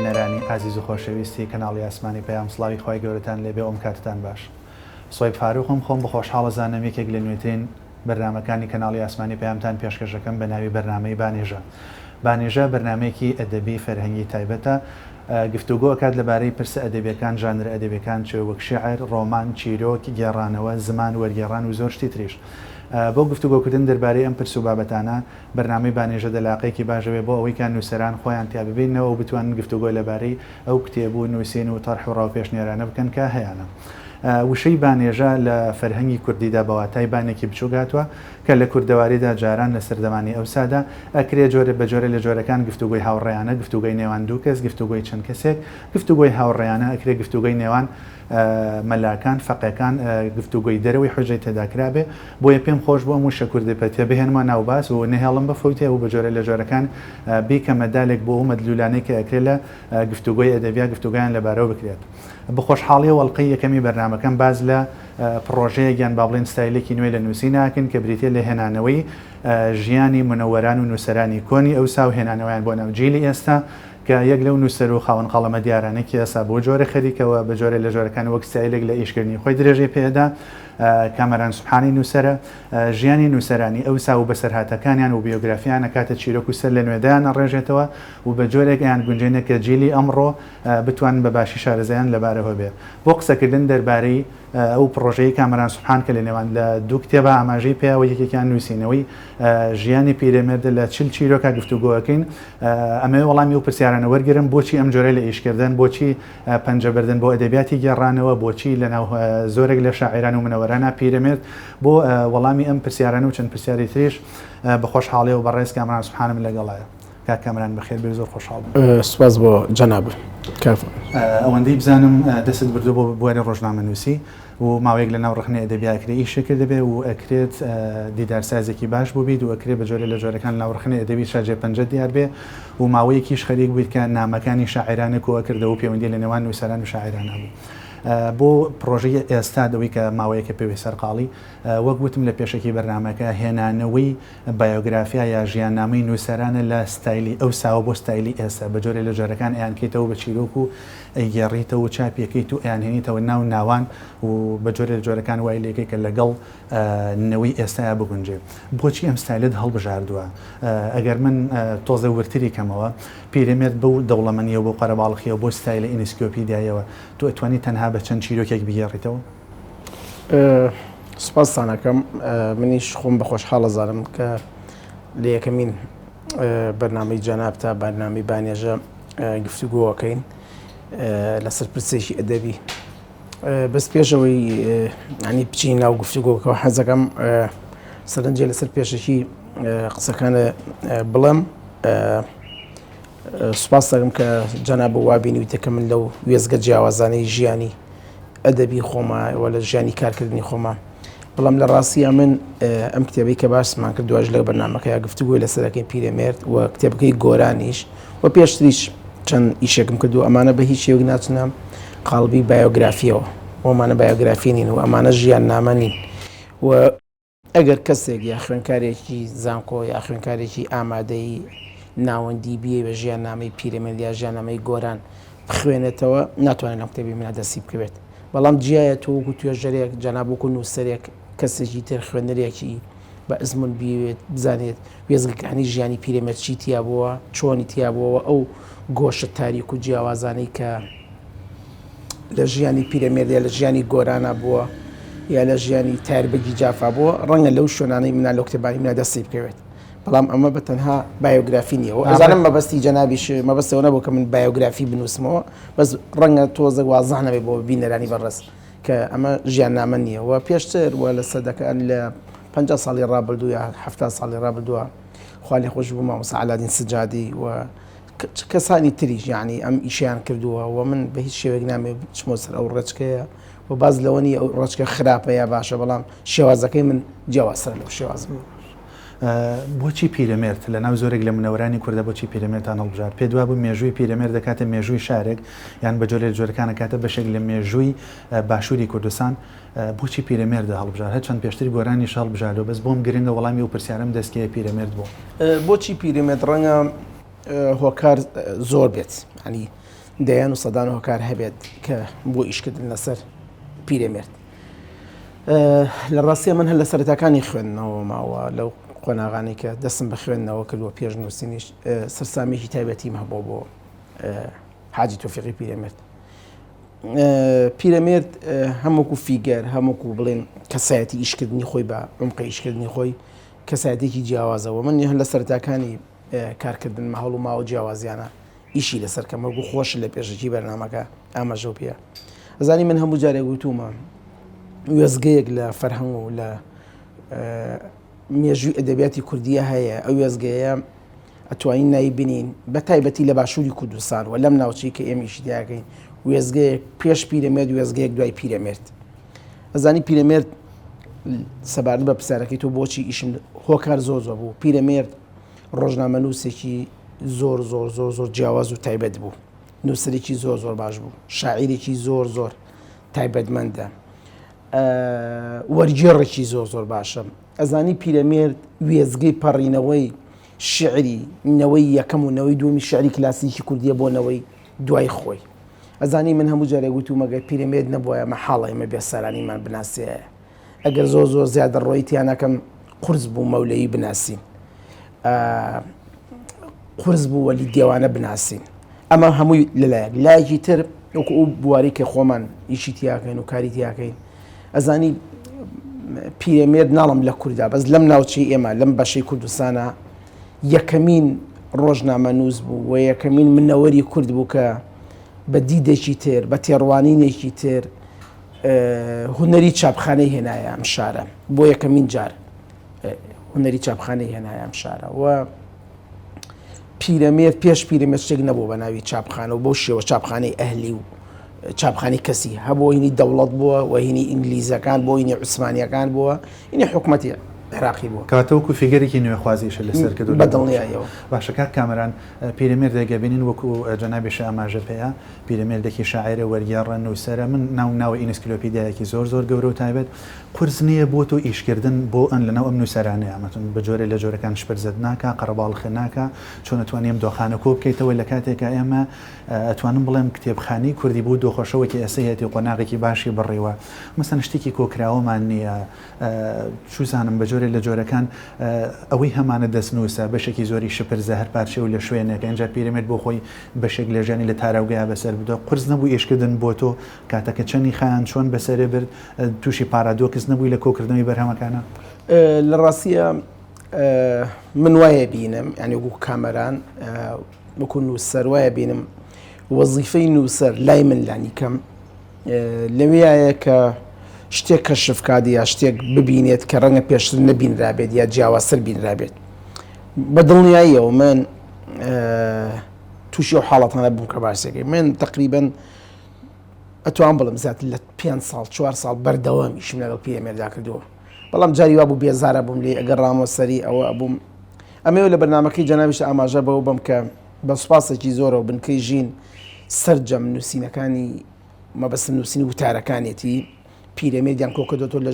بینەرانی ئازیز و خۆشەویستی کەناڵی ئاسمانی پەیام سڵاوی خۆی گەورەتان لێبێ ئەم کاتتان باش. سۆیب فاروقم خۆم بە خۆشحاڵەزانم یەکێک لە نوێترین بەرنامەکانی کەناڵی ئاسمانی پەیامتان پێشکەشەکەم بە ناوی بەرنامەی بانێژە. بانێژە بەرنامەیەکی ئەدەبی فەرهەنگی تایبەتە، گفتوگۆ ئەکات لەبارەی پرسە ئەدەبیەکان، ژانر ئەدەبیەکان چێ وەک شیعر، ڕۆمان، چیرۆک، گێڕانەوە، زمان، وەرگێڕان و زۆر شتی تریش. بۆ گفتوگۆکردن دەربارەی ئەم پرس و بابەتانە بەرنامەی بانێژە دەلاقەیەکی باشەوێ بۆ ئەوەی کە نووسەران خۆیان تیا ببینەوە و بتوانن گفتوگۆ لەبارەی ئەو کتێبوو نووسین و تەرح و ڕاوپێشنێرانە بکەن کە هەیەە. وشەی بانێژە لە فەرهەنگی کوردیدا بەواتای بانێکی بچووگاتوە کە لە کوردەواریدا جاران لە سەردەمانی ئەوسادا ئەکرێ جۆرە بە جۆرە لە جۆرەکان گفتوگۆی هاوڕێیانە، گفتوگۆی نێوان دوو کەس، گفتوگۆی چەند کەسێک، گفتوگۆی هاوڕێیانە، ئەکرێ گفتوگۆی نێوان مەلاکان، فەقێکان، گفتوگۆی دەرەوەی حوجەی تێداکرابێ. بۆیە پێم خۆش بووە موشە کوردپەتێ بهێنمە ناوباس و نەهێڵم بەفەوتێ و بە جۆرە لە جۆرەکان بیکە مەدالێک بۆ ئەو مەدلولانەی کە ئەکرێ لە گفتوگۆی ئەدەبیا گفتوگۆیان لەبارەوە بکرێت. بخۆشحاڵی وەڵقەی یەکەمی بەرنامەکەم باز لە پرۆژەیەکیان با بڵێن ستایلێکی نوێ لە نووسیناکەن کە بریتێ لە هێنانەوەی ژیانی منەوەران و نووسەرانی کۆنی ئەوسا و هێنانەوەیان بۆ ناوجیلی ئێستا کە یەک لەو نووسەر و خاوەن قەڵەمە دیارانێکی ئێستا بۆ جۆرە خەریکەوە بە جۆرە لە جۆرەکان وەک ستایلێک لە ئیشکردنی خۆی درێژەی پێدا. کامەران سوبحانی نووسەرە ژیانی نووسەرانی ئەوسا و بەسەرهاتەکانیان و بیۆگرافیانە کاتە چیرۆک و سەر لە نوێدایان ڕێژێتەوە و بە جۆرێک یان گونجێنێک کە جیلی ئەمڕۆ بتوان بە باشی شارەزایان لەبارەوە بێ. بۆ قسەکردن دەربارەی ئەو پرۆژەی کامەران سوبحان کە لە نێوان لە دوو کتێبە ئاماژەی پێیەوە یەکێکیان نووسینەوەی ژیانی پیرەمێردە لە چل چیرۆکە گفتوگۆەکەین ئەمە وەڵامی و پرسیارانە وەرگرم بۆچی ئەم جۆرە لە ئیشکردن، بۆچی پەنجەبردن بۆ ئەدەبیاتی گێڕانەوە، بۆچی لەناو زۆرێک لە شاعیران و منەوەرانە پیرەمێرد بۆ وەڵامی ئەم پرسیارانە و چەند پرسیاری تریش بە خۆشحاڵی و بەڕێز کامەران سوبحانم لەگەڵایە. کامەران بەخێر بێ، زۆر خۆشحاڵ بووم. سوپاس بۆ جەناب ئەوەندەی بزانم دەست بردو بۆ بواری ڕۆژنامەنووسی و ماوەیەک لە ناو ڕخنەی ئەدەبیاکرێ ئیشەکرد دەبێ و ئەکرێت دیدارسازێکی باش بوو بیت و ئەکرێت بە جۆرە لە جۆرەکان ناو ڕخنەی ئەدەبی شاجێ پەنجە دیار بێ و ماوەیەکیش خەریک بوویت کە نامەکانی شاعیرانە کۆ کردەوە و پەیوەندی لە نێوان نووسەران و شاعیرانە بوو. بۆ پرۆژەی ئێستا دەوەی کە ماوەیەکە پێوی سەرقاڵی وەک گوتم لە پێشەکی بەرنامەکە هێنانەوەی بایۆگرافیا یا ژیاننامەی نووسەرانە لە ستایلی ئەوساوە بۆ ستایلی ئێستا بە جۆرە لە جۆرەکان ئەیانکەیتەوە بە چیرۆک و ئەیگێڕیتەوە و چاپیەکەیت و ئەیانهێنیتەوە ناو ناوان و بە جۆرە لە جۆرەکان وای لێکەی کە لەگەڵ نەوەی ئێستایا بگونجێ. بۆچی ئەم ستایلت هەڵبژاردووە؟ ئەگەر من تۆزە ورتری کەمەوە پیرەمێرد بەو دەوڵەمەندیەوە بۆ قەرەباڵغیەوە بۆ ستایلە ئینسکلۆپیدیایەوە تۆ ئەتوانی تەنها بە چەند چیرۆکێک بگێڕیتەوە؟ سوپاستانەکەم. منیش خۆم بە خۆشحاڵەزانم کە لە یەکەمین بەرنامەی جەناب تا بەرنامەی بانێژە گفتوگۆەکەین لەسەر پرسێکی ئەدەبی. بەس پێشەوەی ینی بچین ناو گفتوگۆکەوە حەزەکەم سەرنجێ لەسەر پێشەکی قسەکانە بڵێم. سوپاس دەکەم کە جەناب وابینیویتە کە من لەو وێزگە جیاوازانەی ژیانی ئەدەبی خۆمە وە لە ژیانی کارکردنی خۆمە. بەڵام لە ڕاستیە من ئەم کتێبەی کە باسمان کردوواژ لە بەرنامەکەی گفتوگۆی لەسەرەکەی پیرەمێرد و کتێبەکەی گۆرانیش و پێشتریش چەند ئیشێکم کردو ئەمانە بە هیچ شێوەیەک ناچنە قاڵبی بایۆگرافیەوە وەمانە بایۆگرافی نین و ئەمانە ژیان نامە نین و ئەگەر کەسێک یا خوێنکارێکی زانکۆ یا خوێنکارێکی ئامادەی ناوەندی بیێ بە ژیان نامەی پیرەمێرد یا ژیاننامەی گۆران بخوێنێتەوە ناتوانێت لەم کتێبی منە دەستی بکەوێت. بەڵام جیایە تۆ وەکو توێژەرێک جەناب وەکو نووسەرێک کەسێکی تر خوێنەرێکی بە ئەزمون بیوێت بزانێت وێزگەکانی ژیانی پیرەمێرد چی تیا بووە، چۆنی تیا بووەوە، ئەو گۆشە تاریک و جیاوازانەی کە لە ژیانی پیرەمێرد یا لە ژیانی گۆرانە بووە یا لە ژیانی تاربەگی جافا بووە ڕەنگە لەو شوێنانەی منە لەو کتێبانی منە دەستی بکەوێت. بەڵام ئەمە بە تەنها بایۆگرافی نییە و ئەزانم مەبەستی جەنابیش مەبەستەوە نەبوو کە من بایۆگرافی بنووسمەوە بەس ڕەنگە تۆزە وازەح نەبێ بۆ بینەرانی بەڕێز کە ئەمە ژیان نامە نییە و پێشتر وە لە سەدەکان لە 50 ساڵی ڕابردوو یا 70 ساڵی ڕابردووە خوا لێ خۆش بوو مامۆستا عەلادین سجادی و کەسانی تریش یعنی ئەم ئیشیان کردووە و من بە هیچ شێوەیەک نامێ بچمۆ سەر ئەو ڕێچکەیە و باز لەوە نیە ئەو ڕێچکە خراپە یا باشە بەڵام شێوازەکەی من جیاوازترە لەو شێوازم. بۆچی پیرەمێرد لە ناو زۆرێک لە منەوەرانی کوردە بۆچی پیرەمێردان هەڵبژار؟ پێ دوای بوو مێژووی پیرەمێرد دەکاتە مێژووی شارێک یان بە جۆرە جۆرەکانە کاتە بەشێک لە مێژووی باشووری کوردستان بۆچی پیرەمێردە هەڵبژار؟ هەر چەند پێشتری گۆرانیش هەڵبژاردەوە بەس بۆم گرنگە وەڵامی و پرسیارم دەستکەیە پیرەمێرد بوو. بۆچی پیرەمێرد ڕەنگە هۆکار زۆر بێت ینی دەیان و سەدان و هۆکار هەبێت کە بۆ ئیشکردن لەسەر پیرەمێرد. لە ڕاستیە من هەر لە سەرەتاکانی خوێندنەوە ماوە لەو قۆناغانی کە دەستم بە خوێندنەوە کردووە پێش نووسینیش سەرسامێکی تایبەتیم هەبوو بۆ حاجی تۆفیقی پیرەمێرد. پیرەمێرد هەمووکو فیگەر هەمووکو بڵێن کەسایەتی ئیشکردنی خۆی بە عمقی ئیشکردنی خۆی کەسایەتێکی جیاوازەوە. من هەر لە سەرەتاکانی کارکردن مەهەڵ و ماوە جیاوازیانە ئیشی لەسەر کەمەوەگو خۆش لە پێشکی بەرنامەکە ئاماژە و پێە. ئەزانی من هەموو جارێک گوتومە وێزگەیەک لە فەرهەنگ و لە مێژووی ئەدەبیاتی کوردیە هەیە. ئەو وێزگەیە ئەتوانین نایبینین بە تایبەتی لە باشووری کوردستان و لەم ناوچەی کە ئێمەشی دیاکەین وێزگەیەک پێش پیرەمێرد وێزگەیەک دوای پیرەمێرد. ئەزانی پیرەمێرد سەبارەت بە پرسیارەکەی تۆ بۆچی ئیشم هۆکار زۆر بوو. پیرەمێرد ڕۆژنامە نووسێکی زۆر زۆر زۆر زۆر جیاواز و تایبەت بوو. نووسەرێکی زۆر زۆر باش بوو. شاعیرێکی زۆر زۆر تایبەتمەندە. وەرگێڕێکی زۆر زۆر باشە. ئەزانی پیرەمێرد وێزگەی پەڕینەوەی شعری نەوەی یەکەم و نەوەی دومی شعری کلاسیکی کوردیە بۆ نەوەی دوای خۆی. ئەزانی من هەموو جارێک گوتومەگەر پیرەمێرد نەبووە مەحاڵە ئێمە بێسەرانیمان بناسێ. ئەگەر زۆر زۆر زیادە ڕۆی تیانەکەم قورس بوو مەولەیی بناسین. قورس بوو وەلی دێوانە بناسین. ئەمە هەمووی لەلایەک لایەکی تر وەکو ئەو بواری کە خۆمان ئیشی تیاکەین و کاری تیاکەین. ئەزانی پیرەمێرد ناڵم لە کووردا بەس لەم ناوچەی ئێمە لەم بەشەی کوردستانە یەکەمین ڕۆژنامە نووس بوو و یەکەمین منەوەری کورد بوو کە بە دیدێکی تر بە تێڕوانینێکی تر هونەری چاپخانەی هێنایە ئەم شارە بۆ یەکەمین جار هونەری چاپخانەی هێنایە ئەم شارە و پیرەمێرد پێش پیرەمێرد شتێک نەبوو بە ناوی چاپخانە و بۆ شێوە چاپخانەی ئەهلی و چاپخانی کەسی هەبوو هینی دەوڵەت بووە و هینی ئینگلیزەکان بۆ هینی عوسمانیەکان بووە هینی حکومەتی عێراقی بووە کاتەوەکو فیگەرێکی نوێخوازیشە لەسەر کردو بەدڵنیایەوە. باشە کاک کامەران پیرەمێرد دەگەبینین وەکو جەنابێش ئاماژە پێەیە پیرەمێردێکی شاعیرە وەرگێڕە نووسەرە من ناوی ئینسکلۆپیدیایەکی زۆر زۆر گەورە و تایبەت قورس نییە بۆ تۆ ئیشکردن بۆ ئەن لەناو ئەم نووسەرانەیە ئەمەتون بە جۆرە لە جۆرەکان شپرزت ناکە قەرەباڵخە ناکە چۆن ئەتوانیم دۆخانە کۆ بکەیتەوە لە کاتێکە ئێمە ئەتوانم بڵێم کتێبخانی کوردی بوو دۆخۆشەوەکی ئەسەیەتی قۆناغێکی باشی بڕێوە مەسەن شتێکی کۆکراوەمان نییە چوزانم بە جۆرە لە جۆرەکان ئەوەی هەمانە دەستنووسە بەشێکی زۆری شپرزە هەر پارچێ و لە شوێنێک ئەنجا پیرەمێرد بۆ خۆی بەشێک لە ژیانی لە تاراوگەیە بەسەر بدۆ قورس نەبوو ئێشکردن بۆ تۆ کاتەکە چەندی خایان چۆن بەسەرێ برد تووشی پارادۆکس نەبووی لە کۆکردنەوەی بەرهەمەکانە. لە ڕاستیە من وایە بینم یعنی وەکو کامەران وەکو نووسەر وایە بینم وەزیفەی نووسەر لای من لانی کەم لەوەیە کە شتێک کەشفکات یا شتێک ببینێت کە ڕەنگە پێشتر نەبینرابێت یا جیاوازتر بینرابێت. بە دڵنیاییەوە من تووشی ئەو حاڵەتانە بووم کە باسێکی من تقریبەن ئەتوان بڵم زیاتر لە 5 ساڵ 4 ساڵ بەردەوام ئیشم لەگەڵ پیرەمێردا کردووە. بەڵام جاری وا بوو بێزارە بووم لێ ئەگەر ڕامۆسەری ئەوە بووم ئەمەوە لە بەرنامەکەی جەنابیش ئاماژە بەوە بم کە بە سوپاسێکی زۆرە و بنکەی ژین سەرجەم نووسینەکانی مەبەستم نووسینی وتارەکانێتی پیرەمێردیان کۆکردۆتۆ لە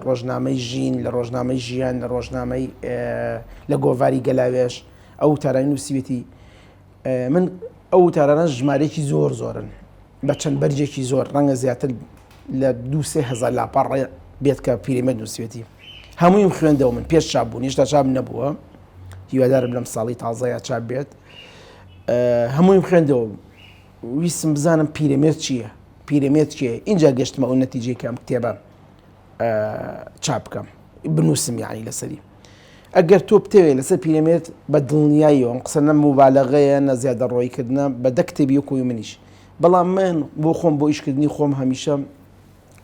ڕۆژنامەی ژین لە ڕۆژنامەی ژیان لە ڕۆژنامەی لە گۆڤاری گەلاوێش ئەو وتارانی نووسیوێتی من ئەو وتارانە ژمارەیەکی زۆر زۆرن بە چەند بەرجێکی زۆر ڕەنگە زیاتر لە 2-3 لاپەڕ بێت کە پیرەمێرد نووسیوێتی هەموویم خوێندەوە من پێش چاپ بوو هێشتا چاپ نەبووە هیوادارم لەم ساڵی تازەیە چاپ بێت هەموویم خوێندەوە ویستم بزانم پیرەمێرد چییە پیرەمێرد چییە اینجا گەشتمە ئەو نەتیجەی کە ئەم کتێبە چاپ بکەم بنووسم یعنی لەسەری ئەگەر تۆ بتەوێت لەسەر پیرەمێرد بە دڵنیاییەوە ئەم قسە نە موبالەغەیە نە زیادە ڕۆیکردنە بە 10 کتێبی وەکوی منیش بەڵام من بۆ خۆم بۆ ئیشکردنی خۆم هەمیشە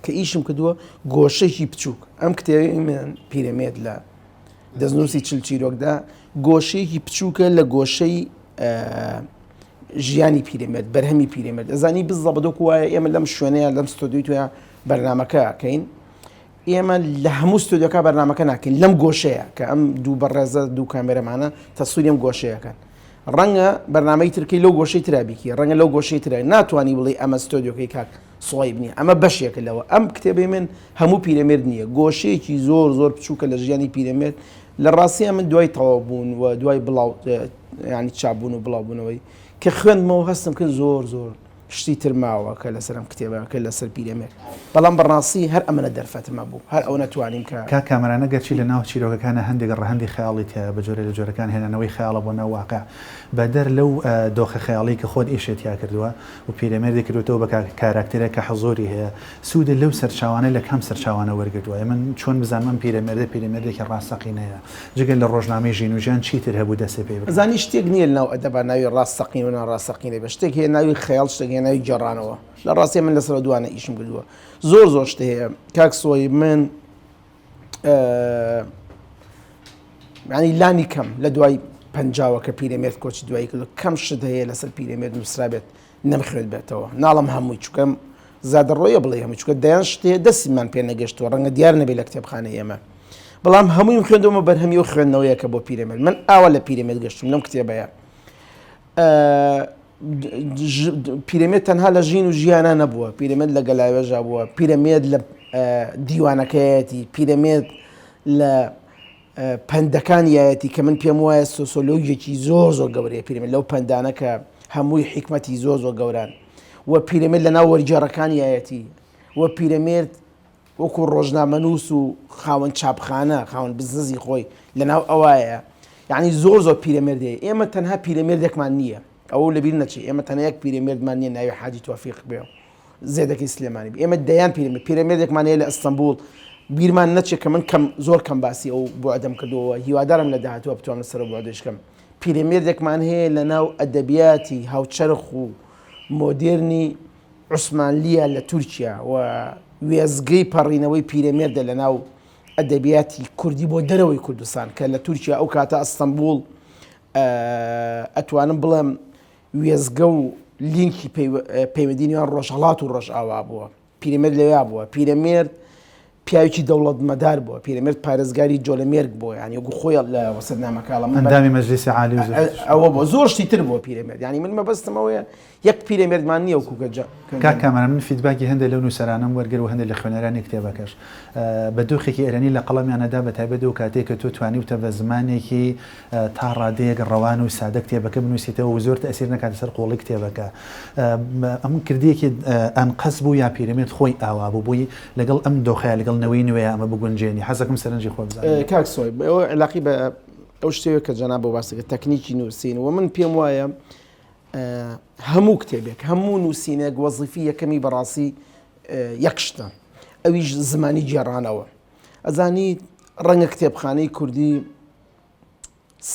کە ئیشم کردووە گۆشەی بچووک ئەم کتێبی من پیرەمێرد لە دەستنووسی چل چیرۆکدا گۆشەیەکی بچووکە لە گۆشەی ژیانی پیرەمێرد بەرهەمی پیرەمێرد ئەزانی بزەبەدۆک وایە ئێمە لەم شوێنەیە لەم ستۆدیۆی توە بەرنامەکە کەین ئێمە لە هەموو ستۆدیۆکە بەرنامەکە ناکەین لەم گۆشەیە کە ئەم دوو بەڕێزە دوو کامێرەمانە تەسووری ئەم گۆشەیەکەن ڕەنگە بەرنامەی ترکەی لەو گۆشەی ترابیکی ڕەنگە لەو گۆشەی ترای ناتوانانی بڵێ ئەمە ستۆدیۆکەی کاک سوای بنی ئەمە بەشێکە لەوە ئەم کتێبەی من هەموو پیرەمێرد نییە گۆشەیەکی زۆر زۆر بچووکە لە ژیانی پیرەمێرد لە ڕاستیە من دوای تەواو بوون و دوای بڵاو ینی چابوون و بڵاوبوونەوەی کە خوێندمەوە هەستم کرد زۆر شتی ترماوە کە لەسەرم کتێبە کە لەسەر پیرەمێر بەڵام بەڕاستی هەر ئەمەە دەرفەتمە بوو هەر ئەو نەتوانیم کا کامەرانە گەرچی لە ناو چیرۆکەکانە هەندێک ڕەهەندی خەیاڵی تیا بە جۆرە لە جۆرەکان هێنانەوەی خەیاڵە بۆ ناو واقع بەدەر لەو دۆخە خەیاڵی کە خۆت ئیشێتیا کردووە و پیرەمێردی کردوتەوە بە کاراکتێرە کە حەزۆری هەیە سوودە لەو سەرچاوانە لە کام سەرچاوانە وەرگتووە من چۆن بزانم پیرەمێردێکی ڕاستەقینەیە جگەل لە ڕۆژنامەی ژینوژیان چیتر هەبوو دەسێ پێ زانی شتێک نییە ناو ئەدەبا ناوی ڕاستەقین و ناڕاستەقینە بە شتێک هەیە ناوی خەیاڵ شتێک هەیە ناوی جێڕانەوە لە ڕاستی من لەسەر دوانە ئیشم کردووە زۆر شت هەیە کاکسۆی من ینی لانی کەم لە دوای پەنجاوە کە پیرەمێرد کۆچی دوایی کردو کەم شت هەیە لەسەر پیرەمێرد نووسرابێت نەمخوێت بێتەوە ناڵم هەمووی چکەم زیادە ڕۆیە بڵێ هەموو چکە دەیان شتێ دەستیمان پێ نەگەشتەوە ڕەنگە دیار نەبێت لە کتێبخانە ئێمە بەڵام هەموویم خوێندەوە بەرهەمی و خوێندنەوەیە کە بۆ پیرەمێرد من ئاوا لە پیرەمێرد گەشتم لەم کتێبەیە پیرەمێرد تەنها لە ژین و ژیانە نەبووە پیرەمێرد لە گەلاوێژا بووە پیرەمێرد لە دیوانەکەیەتی پیرەمێرد لە پەندەکانیایەتی کە من پێم وایە سۆسۆلۆژێکی زۆر گەورەیە پیرەمێرد لەو پەندانە کە هەمووی حیکمەتی زۆر گەوران وە پیرەمێرد لە ناو وەرجێڕەکانیایەتی وە پیرەمێرد وەکو ڕۆژنامەنووس و خاوەن چاپخانە خاوەن بزنسی خۆی لە ناو ئەوایە یعنی زۆر پیرەمێردەیە ئێمە تەنها پیرەمێردێکمان نییە ئەو لەبیر نەچێ ئێمە تەنها یەک پیرەمێردمان نییە ناوی حاجی توفیق بێ زێدەکەی سلێمانی ئێمە دەیان پیرەمێردێکمان هەیە لە ئەستەمبول بیرمان نەچێت کە من زۆر کەم باسی ئەو بۆ ئەدەم کردەوە هیوادارم لە داهاتوە بتوانم لەسەر بۆ دەشکەم پیرەمێردێکمان هەیە لە ناو ئەدەبیاتی هاوچەرخ و مۆدێرنی عوسمانلیە لە تورکیا و وێزگەی پەڕینەوەی پیرەمێردە لە ناو ئەدەبیاتی کوردی بۆ دەرەوەی کوردستان کە لە تورکیا ئەو کاتە ئەستەمبول ئەتوانم بڵێم وێزگە و لینکی پەیوەندینیان ڕۆژهەڵات و ڕۆژئاوا بووە پیرەمێرد لەوێ بووە پیرەمێرد پیاوێکی دەوڵەتمەدار بووە پیرەمێرد پارێزگاری جۆلەمێرگ بووە ینی وەکو خۆی لە وەسەرنامەکانڵە ئەندامی مەجلیسی عالی ئەوە بۆ زۆر شتی تر بووە پیرەمێرد ینی من مەبەستمەوەیە یەک پیرەمێردمان نییە وەکو کامەرە من فیدباکی هەندێک لەو نووسەرانم وەرگر و هەندێک لە خوێنەرانی کتێبەکەش بە دۆخێکی ئێرانی لە قەڵەمیانەدا بە تایبەت و کاتێک کە تۆ توانیوتە بە زمانێکی تا ڕادەیەک ڕەوان و سادە کتێبەکە بنووسیتەوە و زۆر تەسیر نەکاتە سەر قۆڵی کتێبەکە ئەم کردیەکی ئەنقەس بوو یا پیرەمێرد خۆی ئاوا بوو بووی لەگەڵ ئەم دۆخەیە لەگەڵ نەوەی نوێ ئەمە بگونجێنی حەزەکەم سەرنجی خۆ بزانم کاکسۆی ئەوە علاقی بە ئەو شتێوە کە جەناب بۆ باسەکە تەکنیکی نووسین و من پێم وایە هەموو کتێبێک هەموو نووسینێک وەزیفی یەکەمی بەڕاستی یەک شتە ئەویش زمانی جێڕانەوە ئەزانی ڕەنگە کتێبخانەی کوردی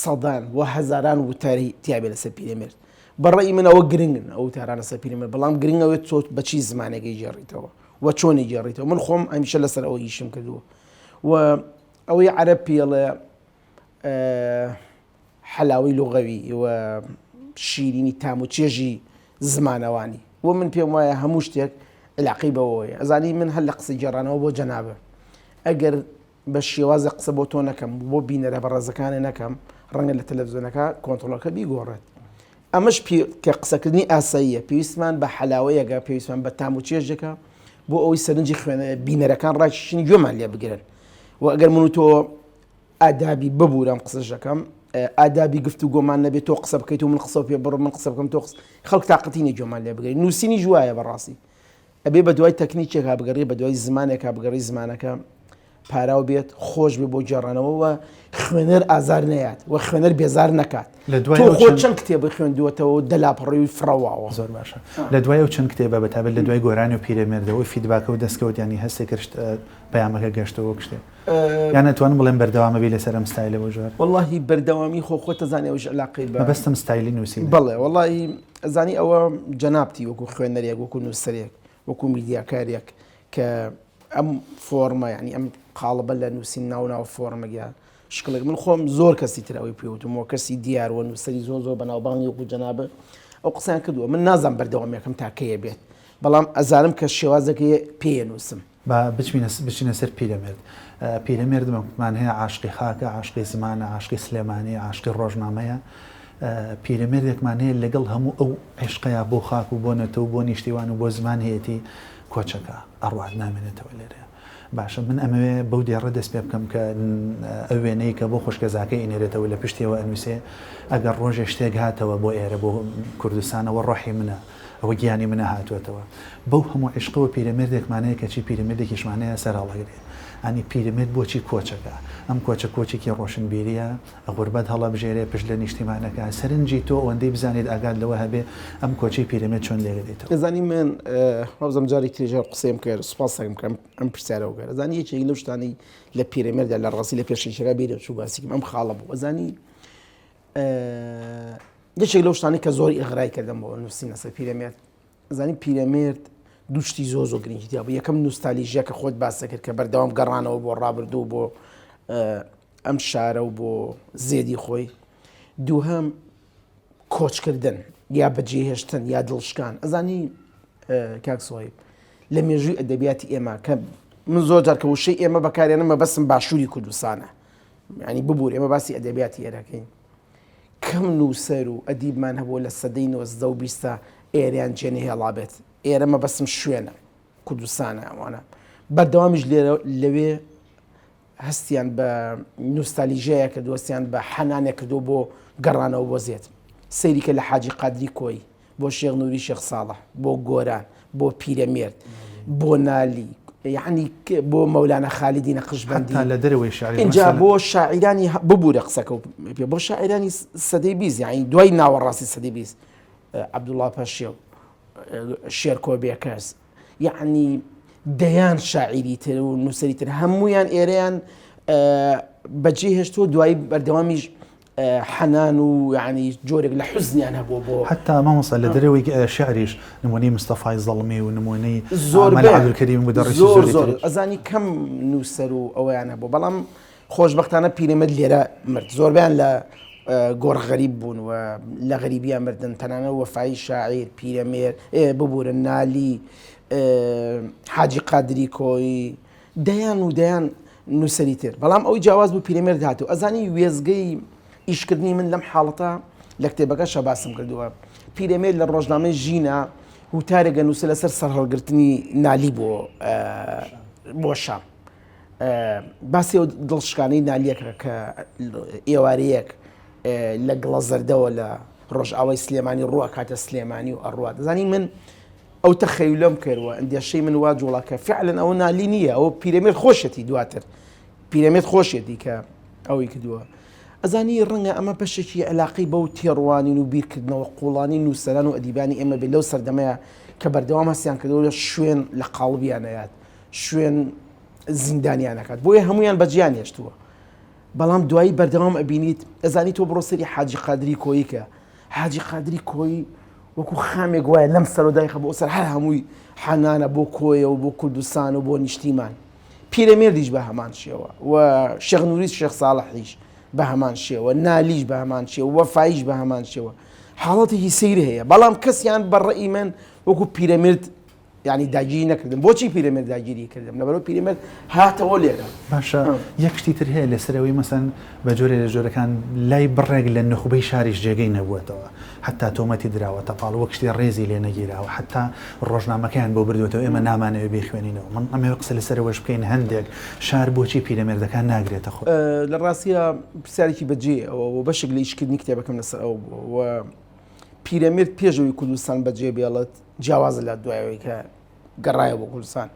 سەدان و هەزاران وتاری تیابێ لەسەر پیرەمێرد بەڕێی من ئەوە گرنگن ئەو وتارانە لەسەر پیرەمێرد بەڵام گرنگەوێت تۆ بەچی زمانێکی جێڕیتەوە و چۆنی جێڕیتەوە من خۆم هەمیشە لەسەر ئەوە ئیشم کردووە و ئەوەی عەرەب پێڵێ حەلاوەی لوغەوی و شیرینی تام و چێژی زمانەوانی و من پێم وایە هەموو شتێک علاقی بەوەیە ئەزانی من هەر لە قسەی جێڕانەوە بۆ جەنابە ئەگەر بە شێوازە قسە بۆ تۆ نەکەم بۆ بینەرە بەڕێزەکانە نەکەم ڕەنگە لە تەلەڤیزۆنەکە کۆنتڕۆلەکە بیگۆڕێت ئەمەش کە قسەکردنی ئاساییە پێویستمان بە حەلاوەیەگە پێویستمان بە تام و چێژەکە بۆ ئەوەی سەرنجی بینەرەکان ڕاکێشنی گوێمان لێ بگرن و ئەگەر من و تۆ ئادابی ببوورم قسەشەکەم ئادابی گفتوگۆمان نەبێت تۆ قسە بکەیت و من قسە پێ بڕ من قسە بکەم تۆ خەڵک تااقەتی نەجۆمان لێ بگەین نووسینی جوایە بەڕاستی ئەبێ بە دوای تەکنیکێک بگەڕی بە دوای زمانێک بگەڕی زمانەکە پاراو بێت خۆش بێ بۆ جێڕانەوە و خوێنەر ئازار نەیات و خوێنەر بێزار نەکات تۆ خۆ چەند کتێبە خوێندووەتەوە دەلاپەڕی فڕەواوە زۆر باشە لە دوای و چەند کتێبە بەتابەت لە دوای گۆرانی و پیرەمێردەوەی فیدباکە و دەستکەوتیانی هەستێک کرد پەیامەکە گەشتەوە شتێ یان نتوانم بڵێم بەردەوامە بێ لەسەر ئەم ستایلە بۆ ژۆر وەڵڵاهی بەردەوامی خۆ تەزانێ ئەوش علاقەی بە مەبەستم ستایلی نووسین بەڵێ وەڵڵاهی ئەزانی ئەوە جەنابتی وەکو خوێنەرێک وەکو نووسەرێک وەکو میدیاکارێک کە ئەم فۆرمە یعنی ئەم قاڵبە لە نووسین ناو فۆرمەگیان شکڵێک من خۆم زۆر کەسی تراوی پێوتمەوە کەسی دیاروە نووسری زۆر بەناوبانگی وەکو جەنابە ئەو قسەیان کردووە من نازانم بەردەوامیەکەم تاکەیە بێت بەڵام ئەزانم کە شێوازەکەی پێنووسم بچینە سەر پیرەمێردمان هەیە عاشقی خاکە عاشقی زمانە عاشقی سلێمانی عاشقی ڕۆژنامەیە پیرەمێردێکمان هەیە لەگەڵ هەموو ئەو عشقەیە بۆ خاک و بۆ نەتەوە بۆ نیشتیوان و بۆ زمان هەیەی کۆچەکە ئەڕوات نامێنێتەوە لێرە باشە من ئەمەوێ بەو دیێڕە دەست پێ بکەم کە ئەو وێنەی کە بۆ خوشکەزاکە ئینێرێتەوە لە پشتیەوە ئەنووسێ ئەگەر ڕۆژێ شتێک هاتەوە بۆ ئێرە بۆ کوردستانەوە ڕۆحی منە ئەوە گیانی منە هاتوێتەوە بەو هەموو عشقەوە پیرەمێردێکمانەیە کەچی پیرەمێردێکیشمانەیە سەرهەڵەگرێ ئەنی پیرەمێرد بۆچی کۆچەکە ئەم کۆچە کۆچێکی ڕۆشنبیریە غوربەت هەڵە بژێرێ پشت لە نیشتیمانەکە سەرنجی تۆ ئەوەندەی بزانێت ئاگات لەوە هەبێ ئەم کۆچی پیرەمێرد چۆن لێگەدێتەوە ئەزانی من هەوزەم جارێک تێژەر قسەم کرد سوپاسەکەم کەم ئەم پرسیارەوە کرد ئەزانی یەکێک لەو شتانی لە پیرەمێردە لە ڕاستی لە پێشەنگەکە بیرە چوو باسیکەم ئەم خاڵە بوو ئەزانی یەکێک لەو شتانی کە زۆر ئیغرای کردم بۆ نووسین لەسەر پیرەمێرد ئەزانی پیرەمێرد دوو شتی زۆر گرنگی بوو یەکەم نوستالیژیا کە خۆت باسە کرد کە بەردەوام گەڕانەوە بۆ ڕابردوو بۆ ئەم شارە و بۆ زێدی خۆی دووهەم کۆچکردن یا بەجێهێشتن یا دڵشکان ئەزانی کاک سۆهیب لە مێژووی ئەدەبیاتی ئێمە کە من زۆر جار کە وشەی ئێمە بەکارێنەمە بەسم باشووری کوردستانە ینی ببوور ئێمە باسی ئەدەبیاتی ئێرەکەین کەم نووسەر و ئەدیبمان هەبوو لە سەدەی 19 و 20 ئێریان جێنە هێڵا بێت ئێرەمە بەسم شوێنە کوردستانە ئەوانە بەردەوامیش لەوێ هەستیان بە نوستالیژەیە کە دۆستیان بە حەنانێک کردو بۆ گەڕانەوە بۆ زێت سەیریکە لە حاجی قادری کۆی بۆ شێخ نووری شێخ ساڵح بۆ گۆران بۆ پیرەمێرد بۆ نالی یعنی بۆ مەولانە خالیدی نەقشبەندی لە دەرەوەی شعری اینجا بۆ شاعرانی ببوورە قسەکە بۆ شاعرانی سەدەی بیست یعنی دوای ناوەڕاستی سەدەی بیست عەبدوڵڵا پەشێو شێرکۆ بێکەس یعنی دەیان شاعیری تر و نووسری تر هەمویان ئێرەیان بەجێهێشتووە دوایی بەردەوامیش حەنان و یعنی جۆرێک لە حوزنیان هەبوو بۆ حتا مامۆستا لە دەرەوەی شعریش نمونەی مستەفای زەڵمی و نمونەی زۆر عەبدولکەریم زۆر ئەزانی کەم نووسەر و ئەویان هەبوو بەڵام خۆشبەختانە پیرەمێرد لێرە مرد زۆربیان لە گۆڕ غەریب بوون و لە غەریبیان مردن تەنانەت وەفای شاعیر پیرەمێرد ببوورە نالی حاجی قادری کۆی دەیان نووسەری تر بەڵام ئەوی جیاواز بوو پیرەمێرد هاتوو ئەزانی وێزگەی ئیشکردنی من لەم حاڵەتە لە کتێبەکەشە باسم کردووە پیرەمێرد لە ڕۆژنامەی ژینە وتارێکە نووسە لەسەر سەرهەڵگرتنی نالی بۆ شام باسی ئەو دڵشکانەی نالیەکە کە ئێوارەیەک لە گڵە زەردەوە لە ڕۆژئاوای سلێمانی ڕووە کاتە سلێمانی و ئەڕوات دەزانی من ئەو تەخەیولەم کردووە ئەندێشەی من وا جوڵا کە فعلەن ئەوە نالی نییە ئەوە پیرەمێرد خۆشێتی دواتر پیرەمێرد خۆشێتی کە ئەوەی کردووە ئەزانی ڕەنگە ئەمە پەشێکی علاقی بەو تێڕوانین و بیرکردنەوە قوڵانی نووسەران و ئەدیبانی ئێمە بێت لەو سەردەمەیە کە بەردەوام هەستیان کردەوە لە شوێن لە قاڵبیانەیات شوێن زیندانیانەکات بۆیە هەمویان بەجیان هێشتووە بەڵام دوایی بەردەوام ئەبینیت ئەزانی تۆ بڕۆ سەری حاجی قادری کۆیی کە حاجی قادری کۆی وەکو خامێک وایە لەم سەرۆدایخە بۆ سەر هەر هەمووی حەنانە بۆ کۆیە و بۆ کوردستان و بۆ نیشتیمان پیرەمێردیش بە هەمان شێوە و شێخ نووری شێخ ساڵحیش بە هەمان شێوە نالیش بە هەمان شێوە وەفایش بە هەمان شێوە حاڵەتێکی سەیر هەیە بەڵام کەسیان بەڕێی من وەکو پیرەمێرد یعنی داگیری نەکردم بۆچی پیرەمێرد داگیری کردم لەبەرەوە پیرەمێرد هاتەوە لێرە باشە یەک شتی تر هەیە لەسەرەوەی مەسەن بە جۆرێ لە جۆرەکان لای بڕێک لە نخبەی شاریش جێگەی نەبووەتەوە حتا تۆمەتی دراوە تەپاڵ وەک شتی ڕێزی لێ نەگیراوە حتا ڕۆژنامەکەیان بۆ بردوێتەوە ئێمە نامانەوێ بخوێنینەوە من ئەمێ قسە لەسەرەوەش بکەین هەندێک شار بۆچی پیرەمێردەکان ناگرێتە خۆ لە ڕاستیە پرسیارێکی بەجێ ئەوە بەشێک لە ئیشکردنی کتێبەکەم لەسەر ئەو و پیرەمێرد پێشەوەی کوردستان بەجێ بێڵێت جیاوازە لە دوایەوەی کە گەڕایە بۆ کوردستان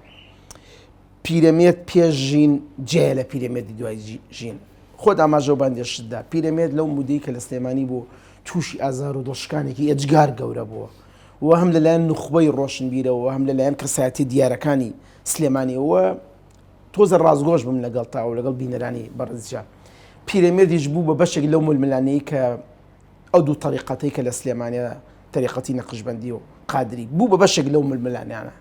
پیرەمێرد پێش ژین جێ لە پیرەمێردی دوای ژین خۆت ئاماژە و باندێشتدا پیرەمێرد لەو مودەی کە لە سلێمانی بوو تووشی ئازار و دڵشکانێکی ئەجگار گەورە بووە و هەم لەلایەن نخبەی ڕۆشنبیرەوە هەم لەلایەن کەسایەتی دیارەکانی سلێمانیەوە تۆزە ڕازگۆش بم لەگەڵ تاو لەگەڵ بینەرانی بەڕێزجان پیرەمێردیش بوو بە بەشێک لەو ململانەی کە ئەو دوو تەریقەتەی کە لە سلێمانیا تەریقەتی نەقشبەندی و قادری بوو بە بەشێک لەو ململانیانە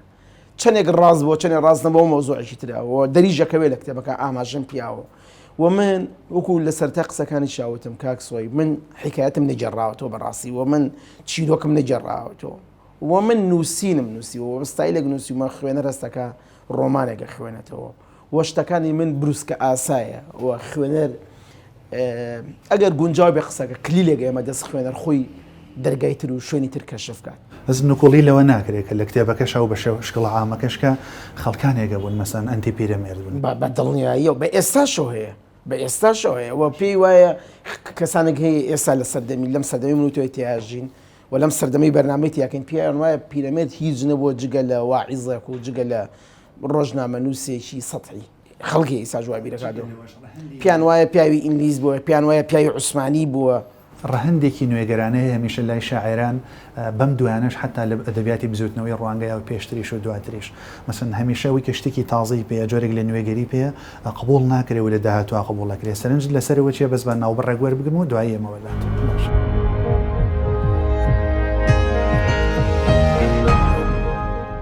چەندێک ڕاست بۆ چەندێک ڕاست نەبەوە مەوزوعێکی ترەوە دەریژەکەوێ لە کتێبەکە ئاماژەم پیاوە و من وەکو لە سەرتا قسەکانی شاوتم کاک سۆی من حکایەتم نەجێڕاوەتەوە بەڕاستی و من چیرۆکم نەجێڕاوەتەوە و من نووسینم نووسی و ستایلێک نووسی و من خوێنە ڕستەکە ڕۆمانێکە خوێنێتەوە و شتەکانی من بروسکە ئاسایە و خوێنەر ئەگەر گونجاو بێ قسەکە کلیلێک ئێمە دەست خوێنەر خۆی دەرگای تر و شوێنی تر کەشف بکات بەس نکۆڵی لەوە ناکرێت کە لە کتێبەکەش ئەو بە شکڵ عامەکەش کە خەڵکانێکە بوون مەسەن ئەنتی پیرەمێرد بوون بە دڵنیاییەوە بە ئێستاشەوە هەیە بە ئێستاشەوە هەیە وە پێی وایە کەسانێک هەیە ئێستا لە سەردەمی لەم سەردەمی منوتۆی تیاژین و لەم سەردەمەی بەرنامەی تیاکەین پێیان وایە پیرەمێرد هیچ نەبووە جگە لە واعیزێک و جگە لە ڕۆژنامە نووسێکی سەتحی خەڵکی ئێستا جوابی دەکاتەوە پیان وایە پیاوی ئینگلیز بووە پیان وایە پیاوی عوسمانی بووە ڕەهندێکی نوێگەرانەیە هەمیشە لای شاعران بەم دوایانش حتا لە ئەدەبیاتی بزوتنەوەی ڕوانگەیە و پێشتریش و دواتریش مەسن هەمیشەوەی کە شتێکی تازەی پێ جۆرێک لە نوێگەری پێ قبول ناکرێ و لە داهاتوە قبول ناکرێ سەرنج لەسەرەوە چیە بەس بە ناوبڕێک وەربگرن و دوایی ئەمەوەلات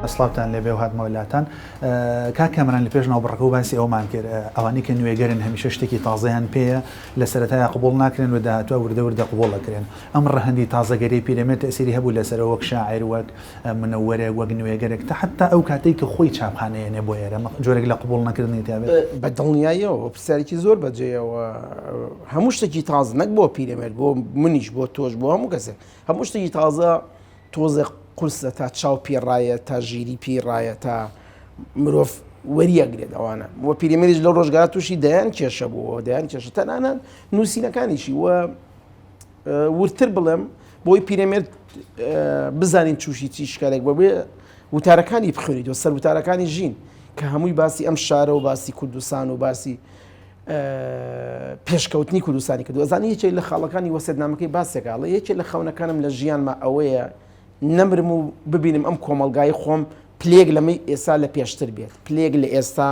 ئەسڵاوتان لێبێ و هاتمەوە لاتان کا کامران لە پێش ناوبڕەکە و باسی ئەومان کرد ئەوانی کە نوێگەرن هەمیشە شتێکی تازەیان پێیە لە سەرەتایە قبول ناکرێن و داهاتوە وردە وردە قبول دەکرێن ئەم ڕەهەندی تازەگەری پیرەمێرد تەسیری هەبوو لەسەر وەک شاعر وەک منەوەرێک وەک نوێگەرێک تا حتا ئەو کاتێک کە خۆی چاپخانەیەنێ بۆ ئێرە جۆرێک لە قبول نەکردنی تابێت بە دڵنیاییەوە پرسیارێکی زۆر بەجێەوە هەموو شتێکی تازە نەک بۆ پیرەمێرد بۆ منیش بۆ تۆش بۆ هەموو کەسێک هەموو شتێکی تازە تۆزێک قورسە تا چاو پێڕایە تا ژیری پێڕایە تا مرۆڤ وەریەگرێت ئەوانە وە پیرەمێریش لەو ڕۆژگارە تووشی دەیان کێشە بووە دەیان کێشە تەنانە نووسینەکانیشی وە ورتر بڵێم بۆی پیرەمێرد بزانین تووشی چی شکارێک بێ وتارەکانی بخوێنیتەوە سەر وتارەکانی ژین کە هەمووی باسی ئەم شارە و باسی کوردستان و باسی پێشکەوتنی کوردستانی کردو ئەزانی یەکێک لە خاڵەکانی وەسێتنامەکەی باسێکاڵە یەکێک لە خەونەکانم لە ژیانمە ئەوەیە نەمرم و ببینم ئەم کۆمەلگای خۆم پلێک لەمەی ئێستا لە پێشتر بێت پلێک لە ئێستا